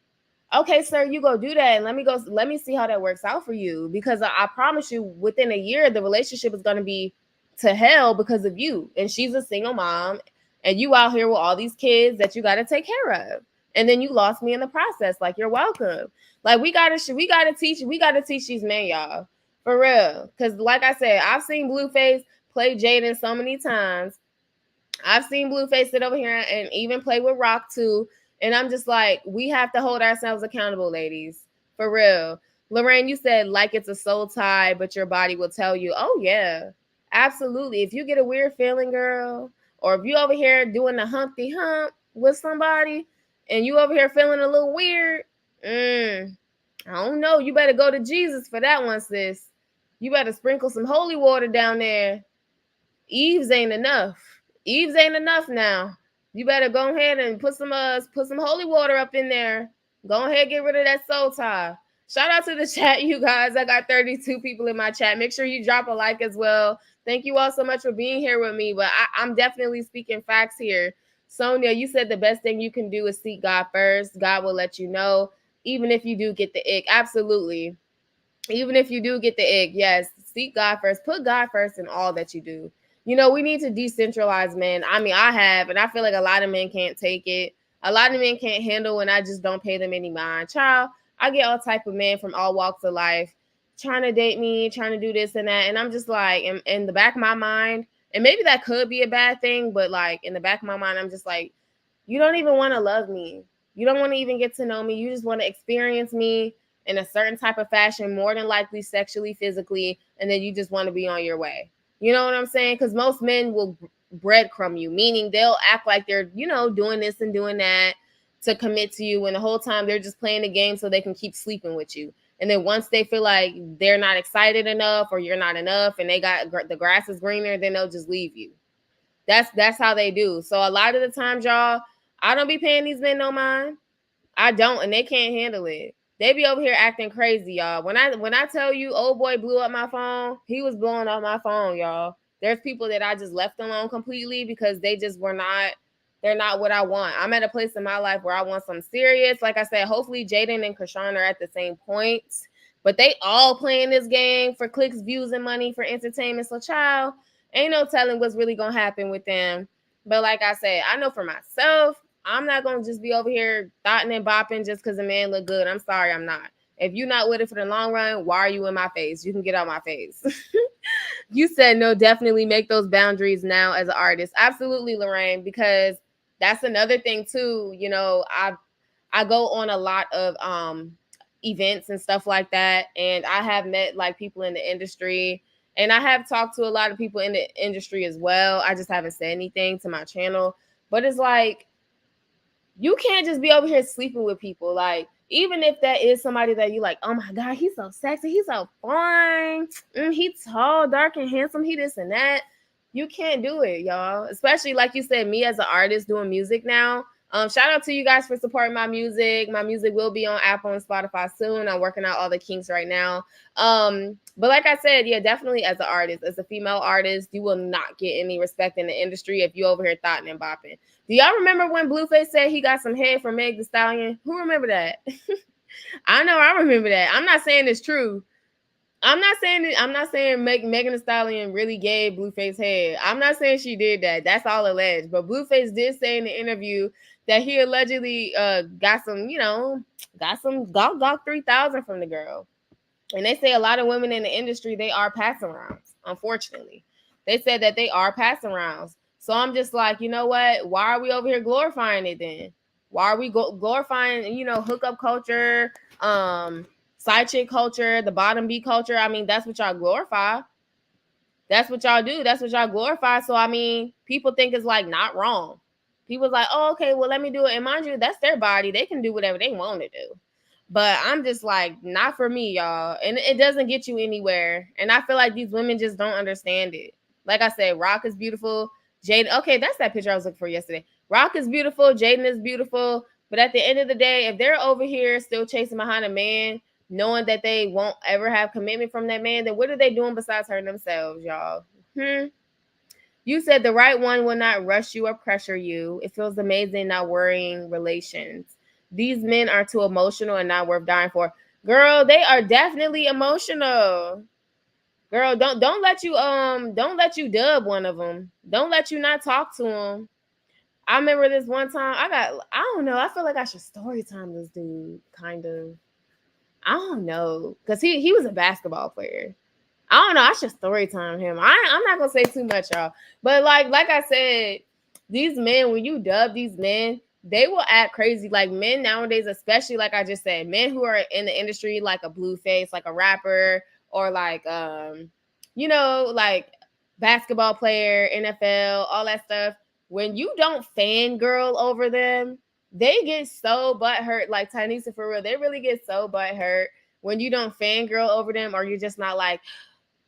Okay, sir, you go do that, and let me see how that works out for you. Because I promise you, within a year, the relationship is gonna be to hell because of you. And she's a single mom, and you out here with all these kids that you gotta take care of. And then you lost me in the process. Like, you're welcome. Like, we gotta teach these men, y'all, for real. Because like I said, I've seen Blueface play Jaidyn so many times. I've seen Blueface sit over here and even play with Rock too. And I'm just like, we have to hold ourselves accountable, ladies, for real. Lorraine, you said like it's a soul tie, but your body will tell you, oh yeah, absolutely. If you get a weird feeling, girl, or if you over here doing the Humpty Hump with somebody, and you over here feeling a little weird, I don't know. You better go to Jesus for that one, sis. You better sprinkle some holy water down there. Eve's ain't enough. Eve's ain't enough now. You better go ahead and put some holy water up in there. Go ahead, get rid of that soul tie. Shout out to the chat, you guys. I got 32 people in my chat. Make sure you drop a like as well. Thank you all so much for being here with me. But I'm definitely speaking facts here. Sonia, you said the best thing you can do is seek God first. God will let you know, even if you do get the ick. Absolutely. Even if you do get the ick, yes, seek God first. Put God first in all that you do. We need to decentralize men. I mean, I have, and I feel like a lot of men can't take it. A lot of men can't handle when I just don't pay them any mind. Child, I get all type of men from all walks of life trying to date me, trying to do this and that. And I'm just like, in the back of my mind, and maybe that could be a bad thing, but like in the back of my mind, I'm just like, you don't even want to love me. You don't want to even get to know me. You just want to experience me in a certain type of fashion, more than likely sexually, physically, and then you just want to be on your way. You know what I'm saying? Because most men will breadcrumb you, meaning they'll act like they're, doing this and doing that to commit to you, when the whole time they're just playing the game so they can keep sleeping with you. And then once they feel like they're not excited enough or you're not enough and they got the grass is greener, then they'll just leave you. That's how they do. So a lot of the times, y'all, I don't be paying these men no mind. I don't, and they can't handle it. They be over here acting crazy, y'all. When I tell you, old boy blew up my phone, he was blowing up my phone, y'all. There's people that I just left alone completely because they just they're not what I want. I'm at a place in my life where I want something serious. Like I said, hopefully Jaidyn and Chrisean are at the same points, but they all playing this game for clicks, views, and money for entertainment. So, child, ain't no telling what's really gonna happen with them. But like I said, I know for myself, I'm not going to just be over here thotting and bopping just because a man look good. I'm sorry, I'm not. If you're not with it for the long run, why are you in my face? You can get out my face. You said no, definitely make those boundaries now as an artist. Absolutely, Lorraine, because that's another thing too. I go on a lot of events and stuff like that, and I have met like people in the industry, and I have talked to a lot of people in the industry as well. I just haven't said anything to my channel, but it's like, you can't just be over here sleeping with people. Like, even if that is somebody that you like, oh my God, he's so sexy, he's so fine, he's tall, dark, and handsome, he this and that. You can't do it, y'all. Especially like you said, me as an artist doing music now. Shout out to you guys for supporting my music. My music will be on Apple and Spotify soon. I'm working out all the kinks right now. But like I said, yeah, definitely as an artist, as a female artist, you will not get any respect in the industry if you over here thotting and bopping. Do y'all remember when Blueface said he got some head from Meg Thee Stallion? Who remember that? I know I remember that. I'm not saying it's true. I'm not saying Megan Thee Stallion really gave Blueface head. I'm not saying she did that. That's all alleged. But Blueface did say in the interview that he allegedly got some Gawk 3000 from the girl. And they say a lot of women in the industry, they are passing rounds, unfortunately. They said that they are passing rounds. So I'm just like, you know what? Why are we over here glorifying it then? Why are we glorifying, hookup culture, side chick culture, the bottom B culture? I mean, that's what y'all glorify. That's what y'all do. That's what y'all glorify. So, I mean, people think it's like not wrong. People's like, oh, okay, well, let me do it. And mind you, that's their body. They can do whatever they want to do. But I'm just like, not for me, y'all. And it doesn't get you anywhere. And I feel like these women just don't understand it. Like I said, Rock is beautiful. Jaidyn, okay, that's that picture I was looking for yesterday. Rock is beautiful. Jaidyn is beautiful. But at the end of the day, if they're over here still chasing behind a man, knowing that they won't ever have commitment from that man, then what are they doing besides hurting themselves, y'all? You said the right one will not rush you or pressure you. It feels amazing not worrying relations. These men are too emotional and not worth dying for. Girl, they are definitely emotional. Girl, don't let you dub one of them. Don't let you not talk to them. I remember this one time I don't know. I feel like I should story time this dude, kind of. I don't know, because he was a basketball player. I don't know. I should story time him. I'm not gonna say too much, y'all. But like I said, these men, when you dub these men, they will act crazy. Like men nowadays, especially like I just said, men who are in the industry, like a Blueface, like a rapper, or like like basketball player, NFL, all that stuff. When you don't fangirl over them, they get so butthurt. Like Tynesha, for real, they really get so butthurt when you don't fangirl over them, or you're just not like,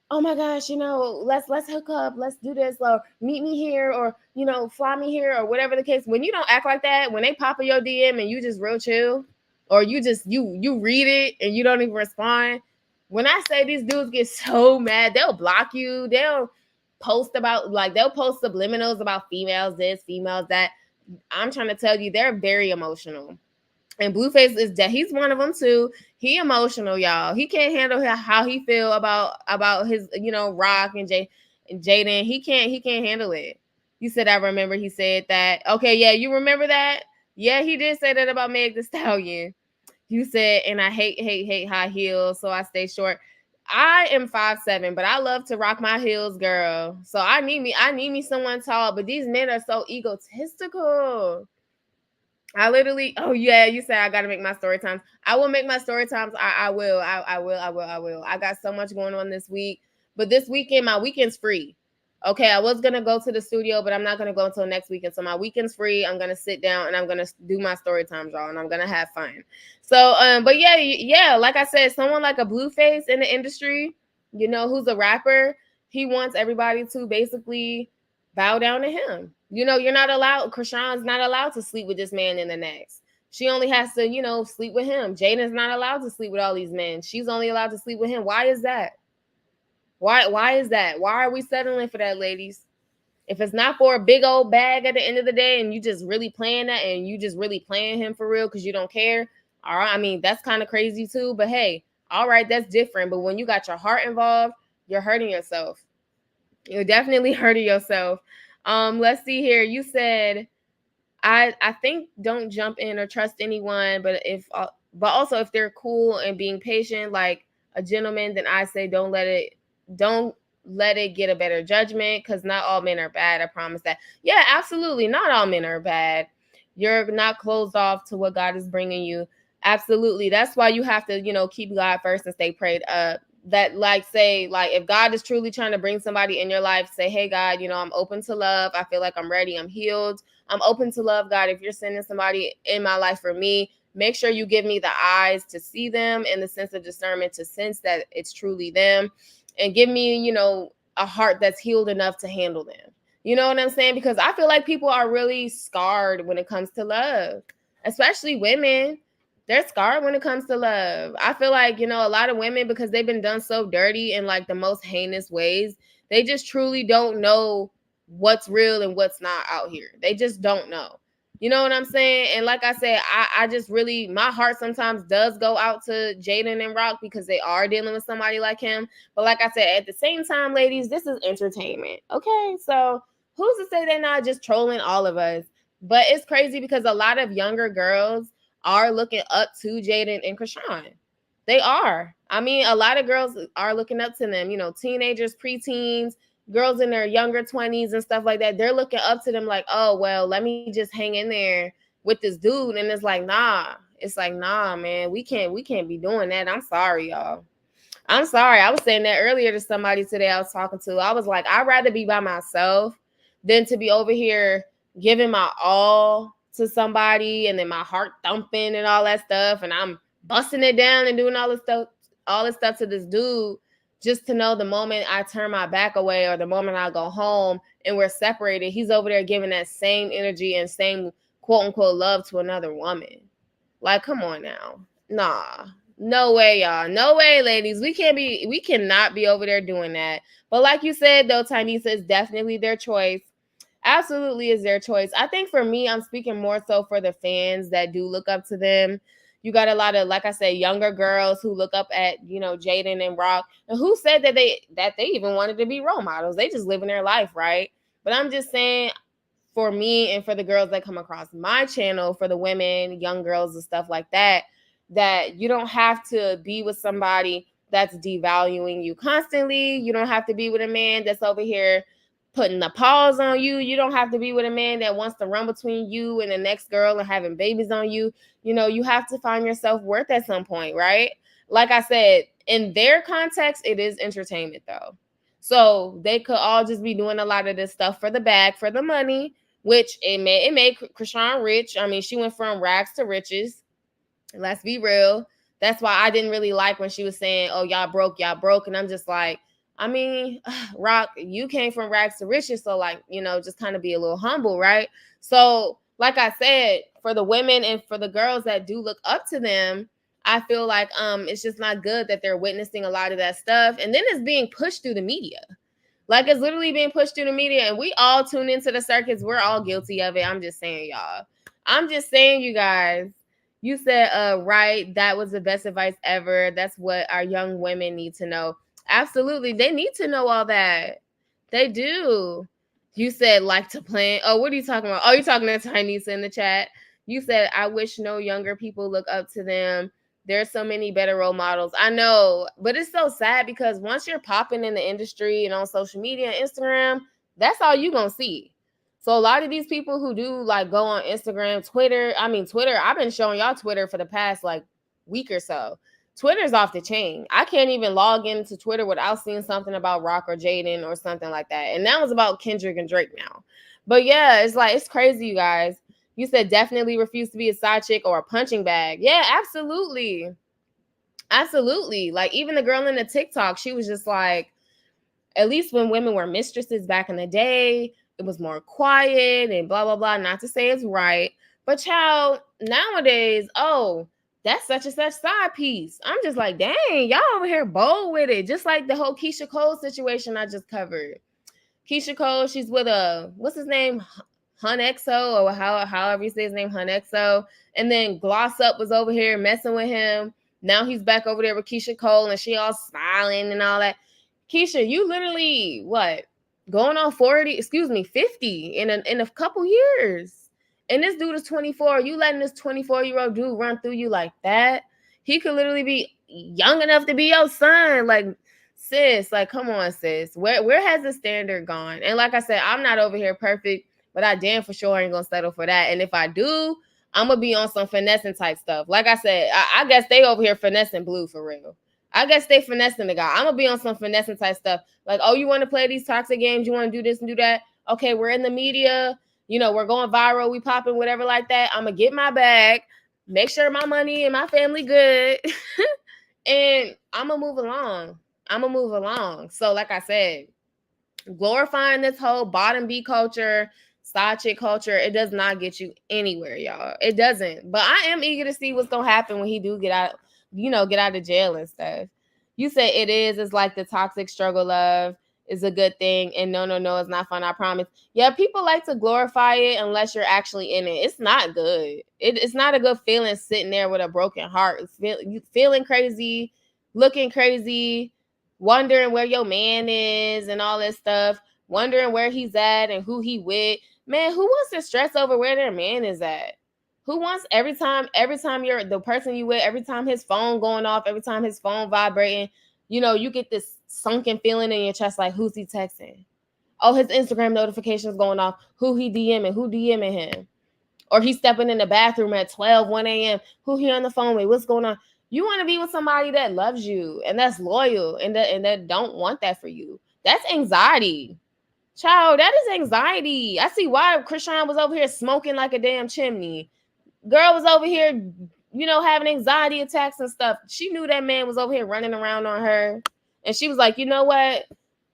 oh my gosh, let's hook up, let's do this, or meet me here, or fly me here, or whatever the case. When you don't act like that, when they pop in your DM and you just real chill, or you just you read it and you don't even respond. When I say these dudes get so mad, they'll block you, they'll post subliminals about females this, females that. I'm trying to tell you, they're very emotional. And Blueface is that he's one of them too. He emotional, y'all. He can't handle how he feel about his, Rock and Jaidyn. He can't handle it. You said I remember he said that. Okay, yeah, you remember that? Yeah, he did say that about Meg the Stallion. You said, and I hate high heels, so I stay short. I am 5'7", but I love to rock my heels, girl. So I need me someone tall. But these men are so egotistical. I literally, oh yeah, you said I gotta make my story times. I will make my story times. I will. I got so much going on this week. But this weekend, my weekend's free. Okay, I was gonna go to the studio, but I'm not gonna go until next weekend. So my weekend's free. I'm gonna sit down and I'm gonna do my story times, y'all, and I'm gonna have fun. So, but yeah, like I said, someone like a Blueface in the industry, who's a rapper, he wants everybody to basically bow down to him. You're not allowed. Chrisean's not allowed to sleep with this man in the next. She only has to, sleep with him. Jaidyn's not allowed to sleep with all these men. She's only allowed to sleep with him. Why is that? Why is that? Why are we settling for that, ladies? If it's not for a big old bag at the end of the day, and you just really playing that, and you just really playing him for real because you don't care, all right, I mean, that's kind of crazy too. But hey, all right, that's different. But when you got your heart involved, you're hurting yourself. You're definitely hurting yourself. Let's see here. You said, I think don't jump in or trust anyone, but also if they're cool and being patient like a gentleman, then I say don't let it get a better judgment, because not all men are bad. I promise that. Yeah, absolutely. Not all men are bad. You're not closed off to what God is bringing you. Absolutely. That's why you have to, keep God first and stay prayed up. That say if God is truly trying to bring somebody in your life, say, hey, God, I'm open to love. I feel like I'm ready. I'm healed. I'm open to love, God. If you're sending somebody in my life for me, make sure you give me the eyes to see them and the sense of discernment to sense that it's truly them, and give me, a heart that's healed enough to handle them. You know what I'm saying? Because I feel like people are really scarred when it comes to love, especially women. They're scarred when it comes to love. I feel like, a lot of women, because they've been done so dirty in like the most heinous ways, they just truly don't know what's real and what's not out here. They just don't know. You know what I'm saying? And like I said, I just really, my heart sometimes does go out to Jaidyn and Rock because they are dealing with somebody like him. But like I said, at the same time, ladies, this is entertainment. Okay? So who's to say they're not just trolling all of us? But it's crazy because a lot of younger girls are looking up to Jaidyn and Chrisean. They are. I mean, a lot of girls are looking up to them, teenagers, preteens, girls in their younger 20s and stuff like that. They're looking up to them like, oh, well, let me just hang in there with this dude. And it's like, nah. It's like, nah, man, we can't be doing that. I'm sorry, y'all. I'm sorry. I was saying that earlier to somebody today I was talking to. I was like, I'd rather be by myself than to be over here giving my all to somebody and then my heart thumping and all that stuff, and I'm busting it down and doing all this stuff to this dude, just to know the moment I turn my back away or the moment I go home and we're separated, he's over there giving that same energy and same quote unquote love to another woman. Like, come on now. Nah. No way, y'all. No way, ladies. We cannot be over there doing that. But like you said, though, Tynesha, it's definitely their choice. Absolutely is their choice. I think for me, I'm speaking more so for the fans that do look up to them. You got a lot of, like I said, younger girls who look up at, Jaidyn and Rock, and who said that they even wanted to be role models. They just living their life, right? But I'm just saying, for me and for the girls that come across my channel, for the women, young girls and stuff like that, that you don't have to be with somebody that's devaluing you constantly. You don't have to be with a man that's over here putting the paws on you. You don't have to be with a man that wants to run between you and the next girl and having babies on you. You have to find your self-worth at some point, right? Like I said, in their context, it is entertainment though. So they could all just be doing a lot of this stuff for the bag, for the money, which it made Chrisean rich. I mean, she went from rags to riches. Let's be real. That's why I didn't really like when she was saying, oh, y'all broke. And I'm just like, I mean, Rock, you came from rags to riches. So like, just kind of be a little humble, right? So like I said, for the women and for the girls that do look up to them, I feel like it's just not good that they're witnessing a lot of that stuff. And then it's being pushed through the media. Like, it's literally being pushed through the media, and we all tune into the circuits. We're all guilty of it. I'm just saying, y'all. I'm just saying, you guys. You said, right, that was the best advice ever. That's what our young women need to know. Absolutely. They need to know all that. They do. You said, like to plan. Oh, what are you talking about? Oh, you're talking to Tynesha in the chat. You said, I wish no younger people look up to them. There's so many better role models. I know, but it's so sad because once you're popping in the industry and on social media and Instagram, that's all you're going to see. So a lot of these people who do like go on Instagram, Twitter, I've been showing y'all Twitter for the past like week or so. Twitter's off the chain. I can't even log into Twitter without seeing something about Rock or Jaidyn or something like that. And that was about Kendrick and Drake now. But yeah, it's crazy, you guys. You said definitely refuse to be a side chick or a punching bag. Yeah, absolutely. Absolutely. Like, even the girl in the TikTok, she was just like, at least when women were mistresses back in the day, it was more quiet and blah, blah, blah. Not to say it's right. But child, nowadays, oh, that's such and such side piece. I'm just like, dang, y'all over here bold with it. Just like the whole Keisha Cole situation I just covered. Keisha Cole, she's with what's his name? Hun XO, or however you say his name, Hun XO. And then Gloss Up was over here messing with him. Now he's back over there with Keisha Cole, and she all smiling and all that. Keisha, you literally, what, going on 50 in a couple years. And this dude is 24. You letting this 24-year-old dude run through you like that? He could literally be young enough to be your son. Like, sis, like, come on, sis. Where has the standard gone? And like I said, I'm not over here perfect, but I damn for sure ain't gonna settle for that. And if I do, I'm gonna be on some finessing type stuff. Like I said, I guess they over here finessing Blue for real. I guess they finessing the guy. I'm gonna be on some finessing type stuff. Like, oh, you want to play these toxic games? You want to do this and do that? Okay, we're in the media. We're going viral. We popping, whatever like that. I'm gonna get my bag, make sure my money and my family good, and I'm gonna move along. So, like I said, glorifying this whole bottom B culture, side chick culture, it does not get you anywhere, y'all. It doesn't. But I am eager to see what's gonna happen when he do get out of jail and stuff. You said it's like the toxic struggle love is a good thing, and no, it's not fun, I promise. Yeah, people like to glorify it unless you're actually in it. It's not good. It's not a good feeling sitting there with a broken heart, feeling crazy, looking crazy, wondering where your man is and all this stuff, wondering where he's at and who he with. Man, who wants to stress over where their man is at? Who wants every time you're the person you with, every time his phone going off, every time his phone vibrating, you get this sunken feeling in your chest like, who's he texting? Oh, his Instagram notifications going off. Who he DMing? Who DMing him? Or he's stepping in the bathroom at 1 a.m. Who he on the phone with? What's going on? You want to be with somebody that loves you and that's loyal and that don't want that for you. That's anxiety. Child, that is anxiety. I see why Chrisean was over here smoking like a damn chimney. Girl was over here, having anxiety attacks and stuff. She knew that man was over here running around on her. And she was like, you know what?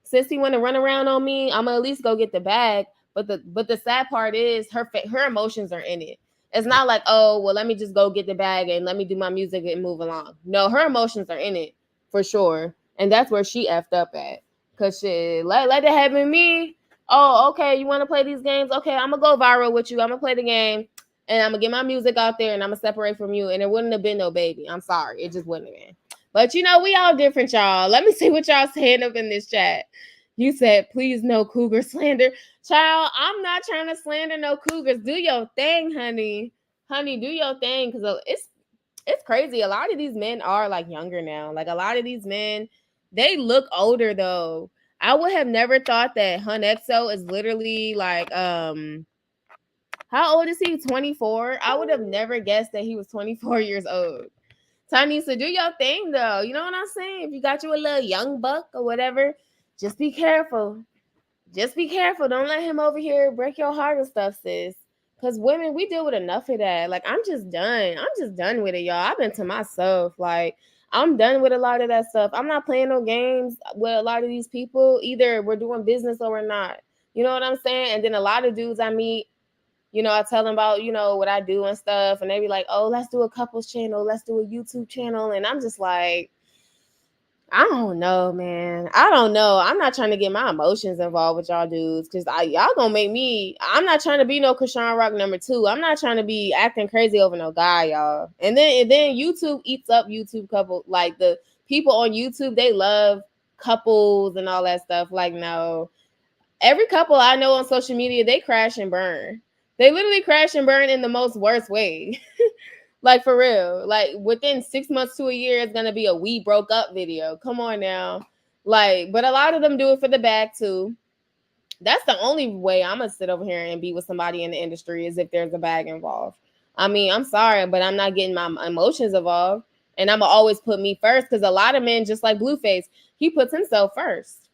Since he want to run around on me, I'm gonna at least go get the bag. But the sad part is her emotions are in it. It's not like, oh, well, let me just go get the bag and let me do my music and move along. No, her emotions are in it for sure. And that's where she effed up at. Cause shit, let it happen me. Oh, okay, you want to play these games? Okay, I'm gonna go viral with you. I'm gonna play the game and I'm gonna get my music out there and I'm gonna separate from you. And it wouldn't have been no baby. I'm sorry, it just wouldn't have been. But we all different, y'all. Let me see what y'all saying up in this chat. You said, please no cougar slander. Child, I'm not trying to slander no cougars. Do your thing, honey. Honey, do your thing. Because it's crazy. A lot of these men are like younger now. Like a lot of these men, they look older though. I would have never thought that Hunexo is literally like how old is he? 24? I would have never guessed that he was 24 years old. Tiny, so do your thing though. You know what I'm saying? If you got you a little young buck or whatever, just be careful. Just be careful. Don't let him over here break your heart and stuff, sis. Because women, we deal with enough of that. Like, I'm just done. I'm just done with it, y'all. I've been to myself. Like, I'm done with a lot of that stuff. I'm not playing no games with a lot of these people. Either we're doing business or we're not. You know what I'm saying? And then a lot of dudes I meet, I tell them about, what I do and stuff. And they be like, oh, let's do a couples channel. Let's do a YouTube channel. And I'm just like, I don't know, man. I don't know. I'm not trying to get my emotions involved with y'all dudes because y'all gonna make me. I'm not trying to be no Chrisean Rock #2. I'm not trying to be acting crazy over no guy, y'all. And then YouTube eats up YouTube couple. Like the people on YouTube, they love couples and all that stuff. Like no, every couple I know on social media, they crash and burn. They literally crash and burn in the most worst way. Like for real, like within 6 months to a year, it's gonna be a "we broke up" video. Come on now, like, but a lot of them do it for the bag too. That's the only way I'm gonna sit over here and be with somebody in the industry is if there's a bag involved. I mean, I'm sorry, but I'm not getting my emotions involved, and I'm gonna always put me first because a lot of men, just like Blueface, he puts himself first.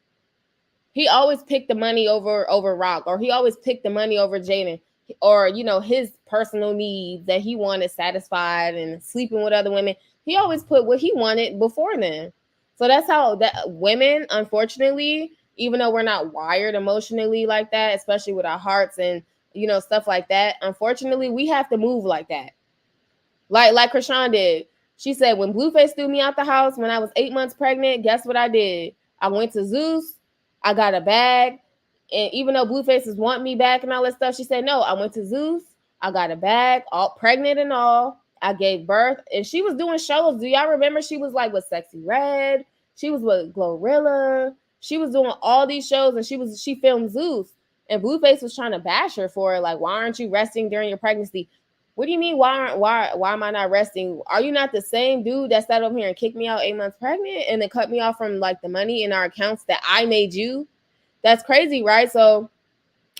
He always picked the money over Rock, or he always picked the money over Jaidyn, or his personal needs that he wanted satisfied and sleeping with other women. He always put what he wanted before them. So that's how that women, unfortunately, even though we're not wired emotionally like that, especially with our hearts and stuff like that, unfortunately, we have to move like that. Like Chrisean did. She said, when Blueface threw me out the house when I was 8 months pregnant, guess what I did? I went to Zeus. I got a bag. And even though Bluefaces want me back and all that stuff, she said, no, I went to Zeus. I got a bag, all pregnant and all. I gave birth. And she was doing shows. Do y'all remember she was like with Sexy Red? She was with Glorilla. She was doing all these shows and she filmed Zeus. And Blueface was trying to bash her for it. Like, why aren't you resting during your pregnancy? What do you mean? Why am I not resting? Are you not the same dude that sat over here and kicked me out 8 months pregnant and then cut me off from like the money in our accounts that I made you? That's crazy, right? So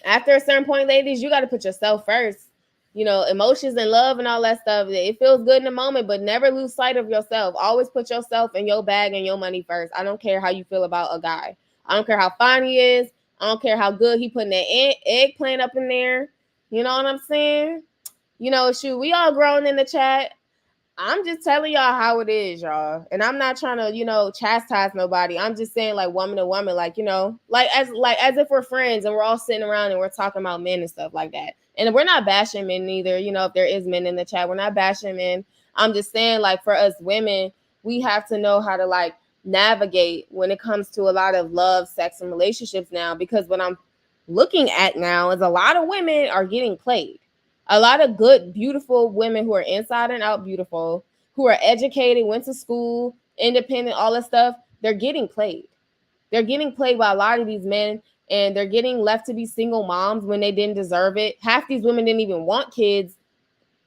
after a certain point, ladies, you got to put yourself first. Emotions and love and all that stuff. It feels good in the moment, but never lose sight of yourself. Always put yourself and your bag and your money first. I don't care how you feel about a guy. I don't care how fine he is. I don't care how good he putting that eggplant up in there. You know what I'm saying? Shoot, we all grown in the chat. I'm just telling y'all how it is, y'all. And I'm not trying to, chastise nobody. I'm just saying like woman to woman, like, as if we're friends and we're all sitting around and we're talking about men and stuff like that. And we're not bashing men either. If there is men in the chat, we're not bashing men. I'm just saying like for us women, we have to know how to like navigate when it comes to a lot of love, sex, and relationships now, because what I'm looking at now is a lot of women are getting played. A lot of good, beautiful women who are inside and out beautiful, who are educated, went to school, independent, all that stuff, they're getting played. They're getting played by a lot of these men, and they're getting left to be single moms when they didn't deserve it. Half these women didn't even want kids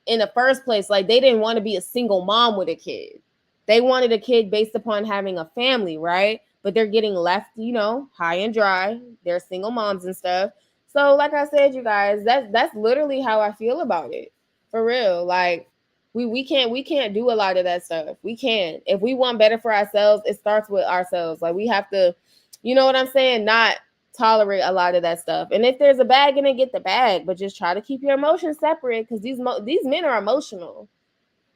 in the first place. Like, they didn't want to be a single mom with a kid. They wanted a kid based upon having a family, right? But they're getting left, high and dry. They're single moms and stuff. So, like I said, you guys, that's literally how I feel about it. For real. Like, we can't do a lot of that stuff. We can't. If we want better for ourselves, it starts with ourselves. Like, we have to, you know what I'm saying? Not tolerate a lot of that stuff. And if there's a bag in it, get the bag, but just try to keep your emotions separate, because these men are emotional.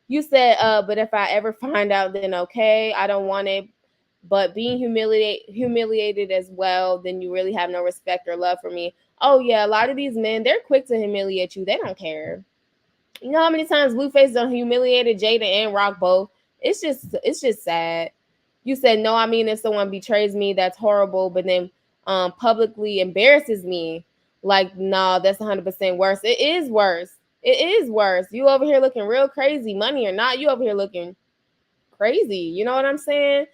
You said, but if I ever find out, then okay, I don't want it. But being humiliated as well, then you really have no respect or love for me. Oh yeah, a lot of these men, they're quick to humiliate you. They don't care. You know how many times Blueface done humiliated Jaidyn and Rock both? It's just sad. You said, no, I mean, if someone betrays me, that's horrible, but then publicly embarrasses me, like, no, that's 100% worse. It is worse. It is worse. You over here looking real crazy, money or not, you over here looking crazy. You know what I'm saying?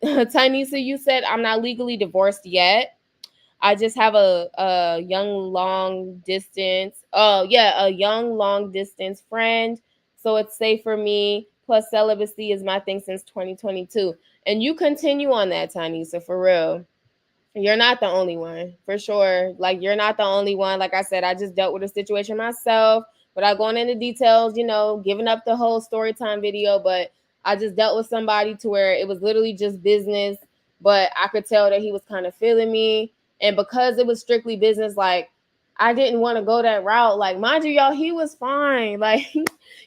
Tanisa, you said, I'm not legally divorced yet. I just have a young long distance. Oh yeah, a young long distance friend. So it's safe for me. Plus celibacy is my thing since 2022. And you continue on that, Tanisa, for real. You're not the only one, for sure. Like, you're not the only one. Like I said, I just dealt with a situation myself without going into details, giving up the whole story time video. But I just dealt with somebody to where it was literally just business. But I could tell that he was kind of feeling me. And because it was strictly business, like, I didn't want to go that route. Like, mind you, y'all, he was fine. Like,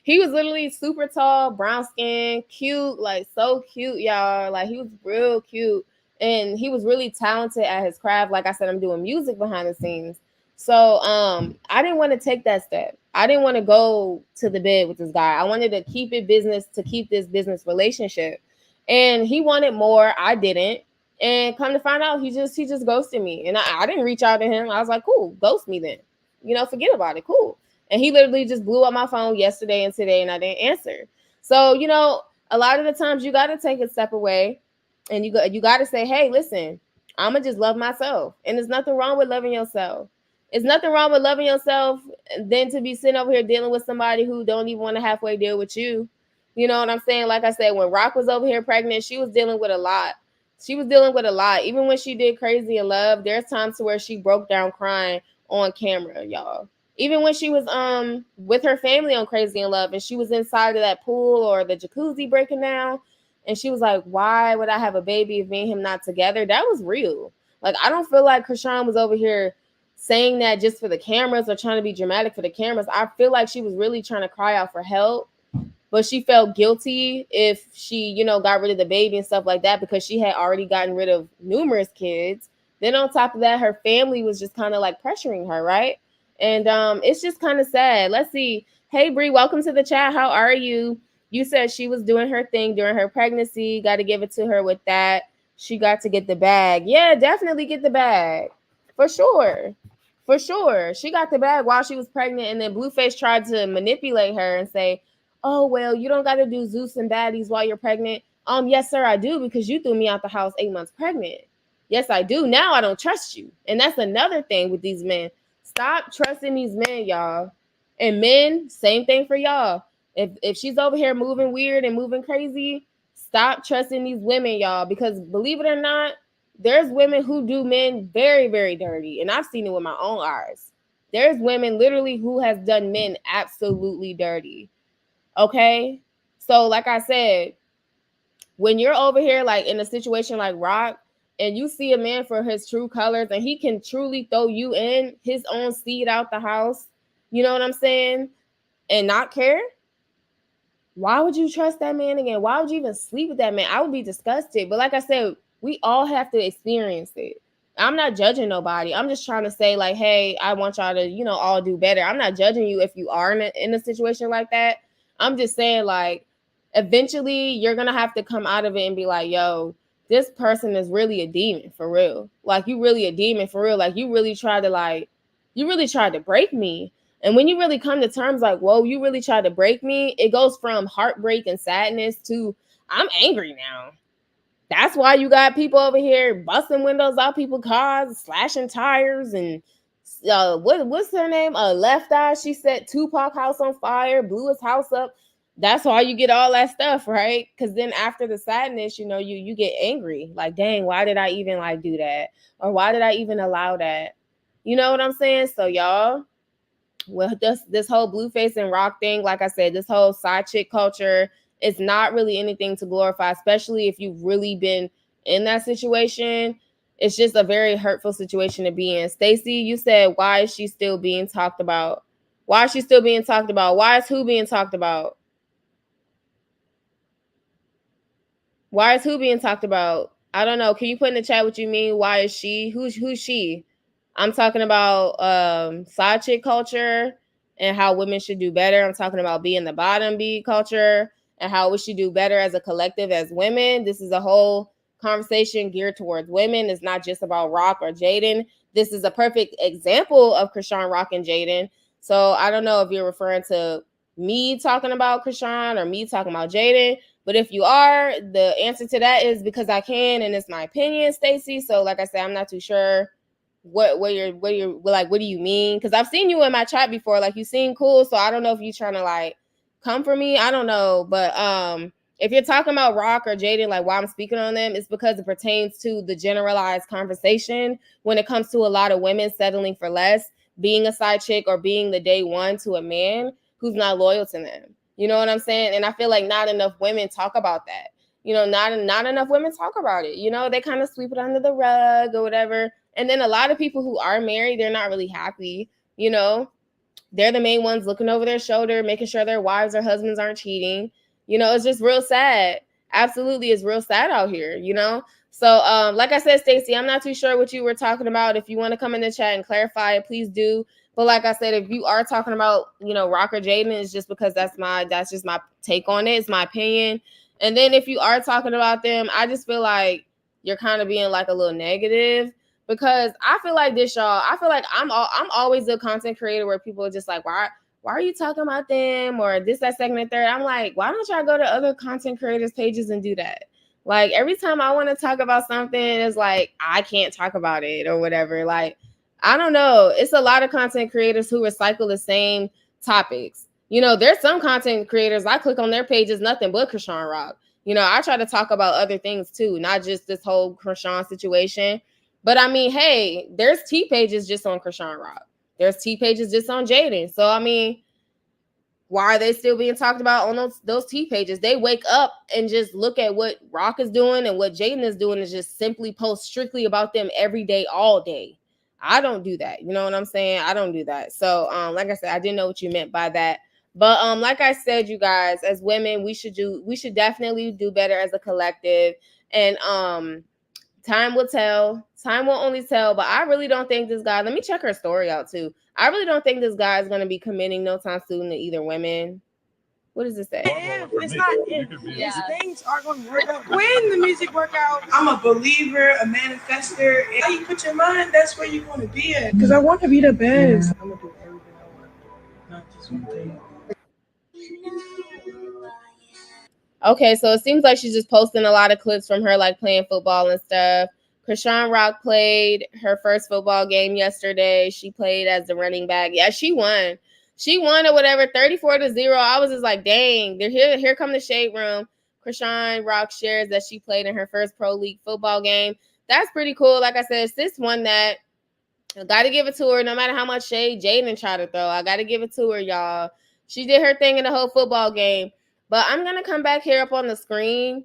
he was literally super tall, brown skin, cute, like, so cute, y'all. Like, he was real cute. And he was really talented at his craft. Like I said, I'm doing music behind the scenes. So I didn't want to take that step. I didn't want to go to the bed with this guy. I wanted to keep it business, to keep this business relationship. And he wanted more. I didn't. And come to find out, he just ghosted me. And I didn't reach out to him. I was like, cool, ghost me then. Forget about it. Cool. And he literally just blew up my phone yesterday and today, and I didn't answer. So, a lot of the times you got to take a step away. And you got to say, hey, listen, I'm going to just love myself. And there's nothing wrong with loving yourself. It's nothing wrong with loving yourself than to be sitting over here dealing with somebody who don't even want to halfway deal with you. You know what I'm saying? Like I said, when Rock was over here pregnant, she was dealing with a lot. Even when she did Crazy in Love, there's times to where she broke down crying on camera, y'all. Even when she was with her family on Crazy in Love and she was inside of that pool or the jacuzzi breaking down, and she was like, why would I have a baby if me and him not together? That was real. Like, I don't feel like Chrisean was over here saying that just for the cameras or trying to be dramatic for the cameras. I feel like she was really trying to cry out for help, but she felt guilty if she, got rid of the baby and stuff like that, because she had already gotten rid of numerous kids. Then on top of that, her family was just kind of like pressuring her, right? And it's just kind of sad. Let's see. Hey, Bree, welcome to the chat. How are you? You said she was doing her thing during her pregnancy. Got to give it to her with that. She got to get the bag. Yeah, definitely get the bag. For sure. For sure. She got the bag while she was pregnant. And then Blueface tried to manipulate her and say, oh, well, you don't got to do Zeus and baddies while you're pregnant. Yes, sir, I do, because you threw me out the house 8 months pregnant. Yes, I do. Now I don't trust you. And that's another thing with these men. Stop trusting these men, y'all. And men, same thing for y'all. If she's over here moving weird and moving crazy, stop trusting these women, y'all, because believe it or not, there's women who do men very, very dirty. And I've seen it with my own eyes. There's women literally who has done men absolutely dirty. Okay? So like I said, when you're over here like in a situation like Rock and you see a man for his true colors and he can truly throw you in his own seed out the house, you know what I'm saying? And not care? Why would you trust that man again? Why would you even sleep with that man? I would be disgusted. But like I said, we all have to experience it. I'm not judging nobody. I'm just trying to say, like, hey, I want y'all to, all do better. I'm not judging you if you are in a situation like that. I'm just saying, like, eventually you're going to have to come out of it and be like, yo, this person is really a demon for real. Like, you really a demon for real. Like, you really tried to break me. And when you really come to terms like, whoa, you really tried to break me, it goes from heartbreak and sadness to I'm angry now. That's why you got people over here busting windows out people's cars, slashing tires, and what's her name? Left Eye. She set Tupac house on fire, blew his house up. That's why you get all that stuff, right? Because then after the sadness, you get angry. Like, dang, why did I even like do that? Or why did I even allow that? You know what I'm saying? So y'all, well, this whole Blueface and Rock thing, like I said, this whole side chick culture is not really anything to glorify, especially if you've really been in that situation. It's just a very hurtful situation to be in. Stacey, you said, why is she still being talked about? Why is she still being talked about? Why is who being talked about? Why is who being talked about? I don't know. Can you put in the chat what you mean? Why is she? Who's she? I'm talking about side chick culture and how women should do better. I'm talking about being the bottom B culture and how we should do better as a collective as women. This is a whole conversation geared towards women. It's not just about Rock or Jaidyn. This is a perfect example of Chrisean, Rock, and Jaidyn. So I don't know if you're referring to me talking about Chrisean or me talking about Jaidyn. But if you are, the answer to that is because I can, and it's my opinion, Stacey. So like I said, I'm not too sure what you're like, what do you mean? Because I've seen you in my chat before, like you seem cool. So I don't know if you're trying to like come for me. I don't know. But if you're talking about Rock or Jaidyn, like why I'm speaking on them, it's because it pertains to the generalized conversation when it comes to a lot of women settling for less, being a side chick or being the day one to a man who's not loyal to them. You know what I'm saying? And I feel like not enough women talk about that. You know, not enough women talk about it. You know, they kind of sweep it under the rug or whatever. And then a lot of people who are married, they're not really happy. You know, they're the main ones looking over their shoulder, making sure their wives or husbands aren't cheating. You know, it's just real sad. Absolutely, it's real sad out here, you know? So, like I said, Stacey, I'm not too sure what you were talking about. If you want to come in the chat and clarify it, please do. But like I said, if you are talking about, you know, Rock or Jaidyn, it's just because that's just my take on it. It's my opinion. And then if you are talking about them, I just feel like you're kind of being like a little negative because I feel like this, y'all. I feel like I'm always the content creator where people are just like, why are you talking about them or this, that, second, and third? I'm like, why don't y'all go to other content creators' pages and do that? Like every time I want to talk about something, it's like I can't talk about it or whatever. Like, I don't know. It's a lot of content creators who recycle the same topics. You know, there's some content creators, I click on their pages, nothing but Chrisean Rock. You know, I try to talk about other things too, not just this whole Chrisean situation. But I mean, hey, there's T pages just on Chrisean Rock. There's T pages just on Jaidyn. So, I mean, why are they still being talked about on those T pages? They wake up and just look at what Rock is doing and what Jaidyn is doing and just simply post strictly about them every day, all day. I don't do that. You know what I'm saying? I don't do that. So, like I said, I didn't know what you meant by that. But like I said, you guys, as women, we should definitely do better as a collective. And time will tell. Time will only tell. But I really don't think this guy, let me check her story out too. I really don't think this guy is going to be committing no time soon to either women. What does it say? It's not if. These things are going to work out. When the music work out, I'm a believer, a manifester. And how you put your mind, that's where you want to be at. Because I want to be the best. I'm going to do everything I want to do, not just one thing. Okay, so it seems like she's just posting a lot of clips from her like playing football and stuff. Chrisean Rock played her first football game yesterday. She played as the running back. Yeah, she won. She won or whatever, 34-0. I was just like, dang, they're here come the shade room. Chrisean Rock shares that she played in her first pro league football game. That's pretty cool. Like I said, sis won that. I gotta give it to her, no matter how much shade Jaidyn tried to throw. I gotta give it to her, y'all. She did her thing in the whole football game. But I'm gonna come back here up on the screen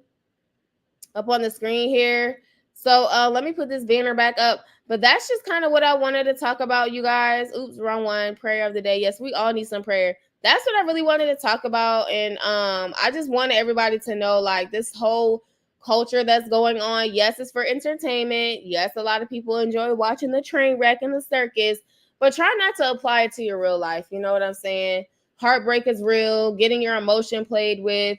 here. So let me put this banner back up. But that's just kind of what I wanted to talk about, you guys. Oops, wrong one. Prayer of the day. Yes, we all need some prayer. That's what I really wanted to talk about. And I just wanted everybody to know, like, this whole culture that's going on. Yes, it's for entertainment. Yes, a lot of people enjoy watching the train wreck and the circus. But try not to apply it to your real life. You know what I'm saying? Heartbreak is real. Getting your emotion played with.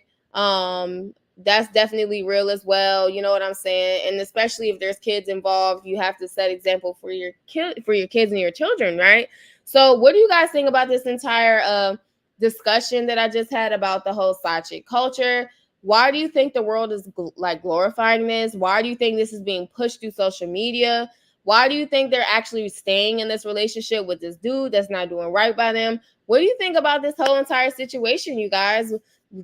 That's definitely real as well. You know what I'm saying? And especially if there's kids involved, you have to set example for your kids and your children, right? So what do you guys think about this entire discussion that I just had about the whole side chick culture? Why do you think the world is like glorifying this? Why do you think this is being pushed through social media? Why do you think they're actually staying in this relationship with this dude that's not doing right by them? What do you think about this whole entire situation, you guys?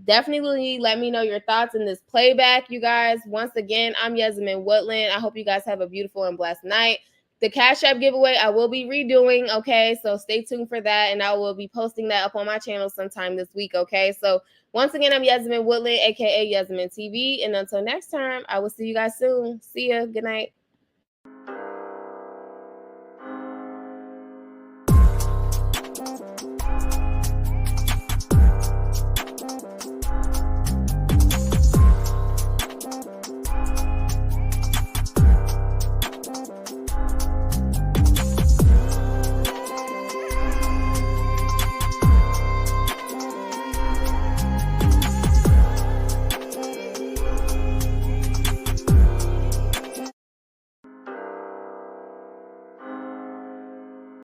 Definitely let me know your thoughts in this playback, you guys. Once again, I'm Yasmin Woodland. I hope you guys have a beautiful and blessed night. The Cash App giveaway I will be redoing, okay? So stay tuned for that, and I will be posting that up on my channel sometime this week, okay? So once again, I'm Yasmin Woodland, aka Yasmin TV, and until next time, I will see you guys soon. See ya. Good night.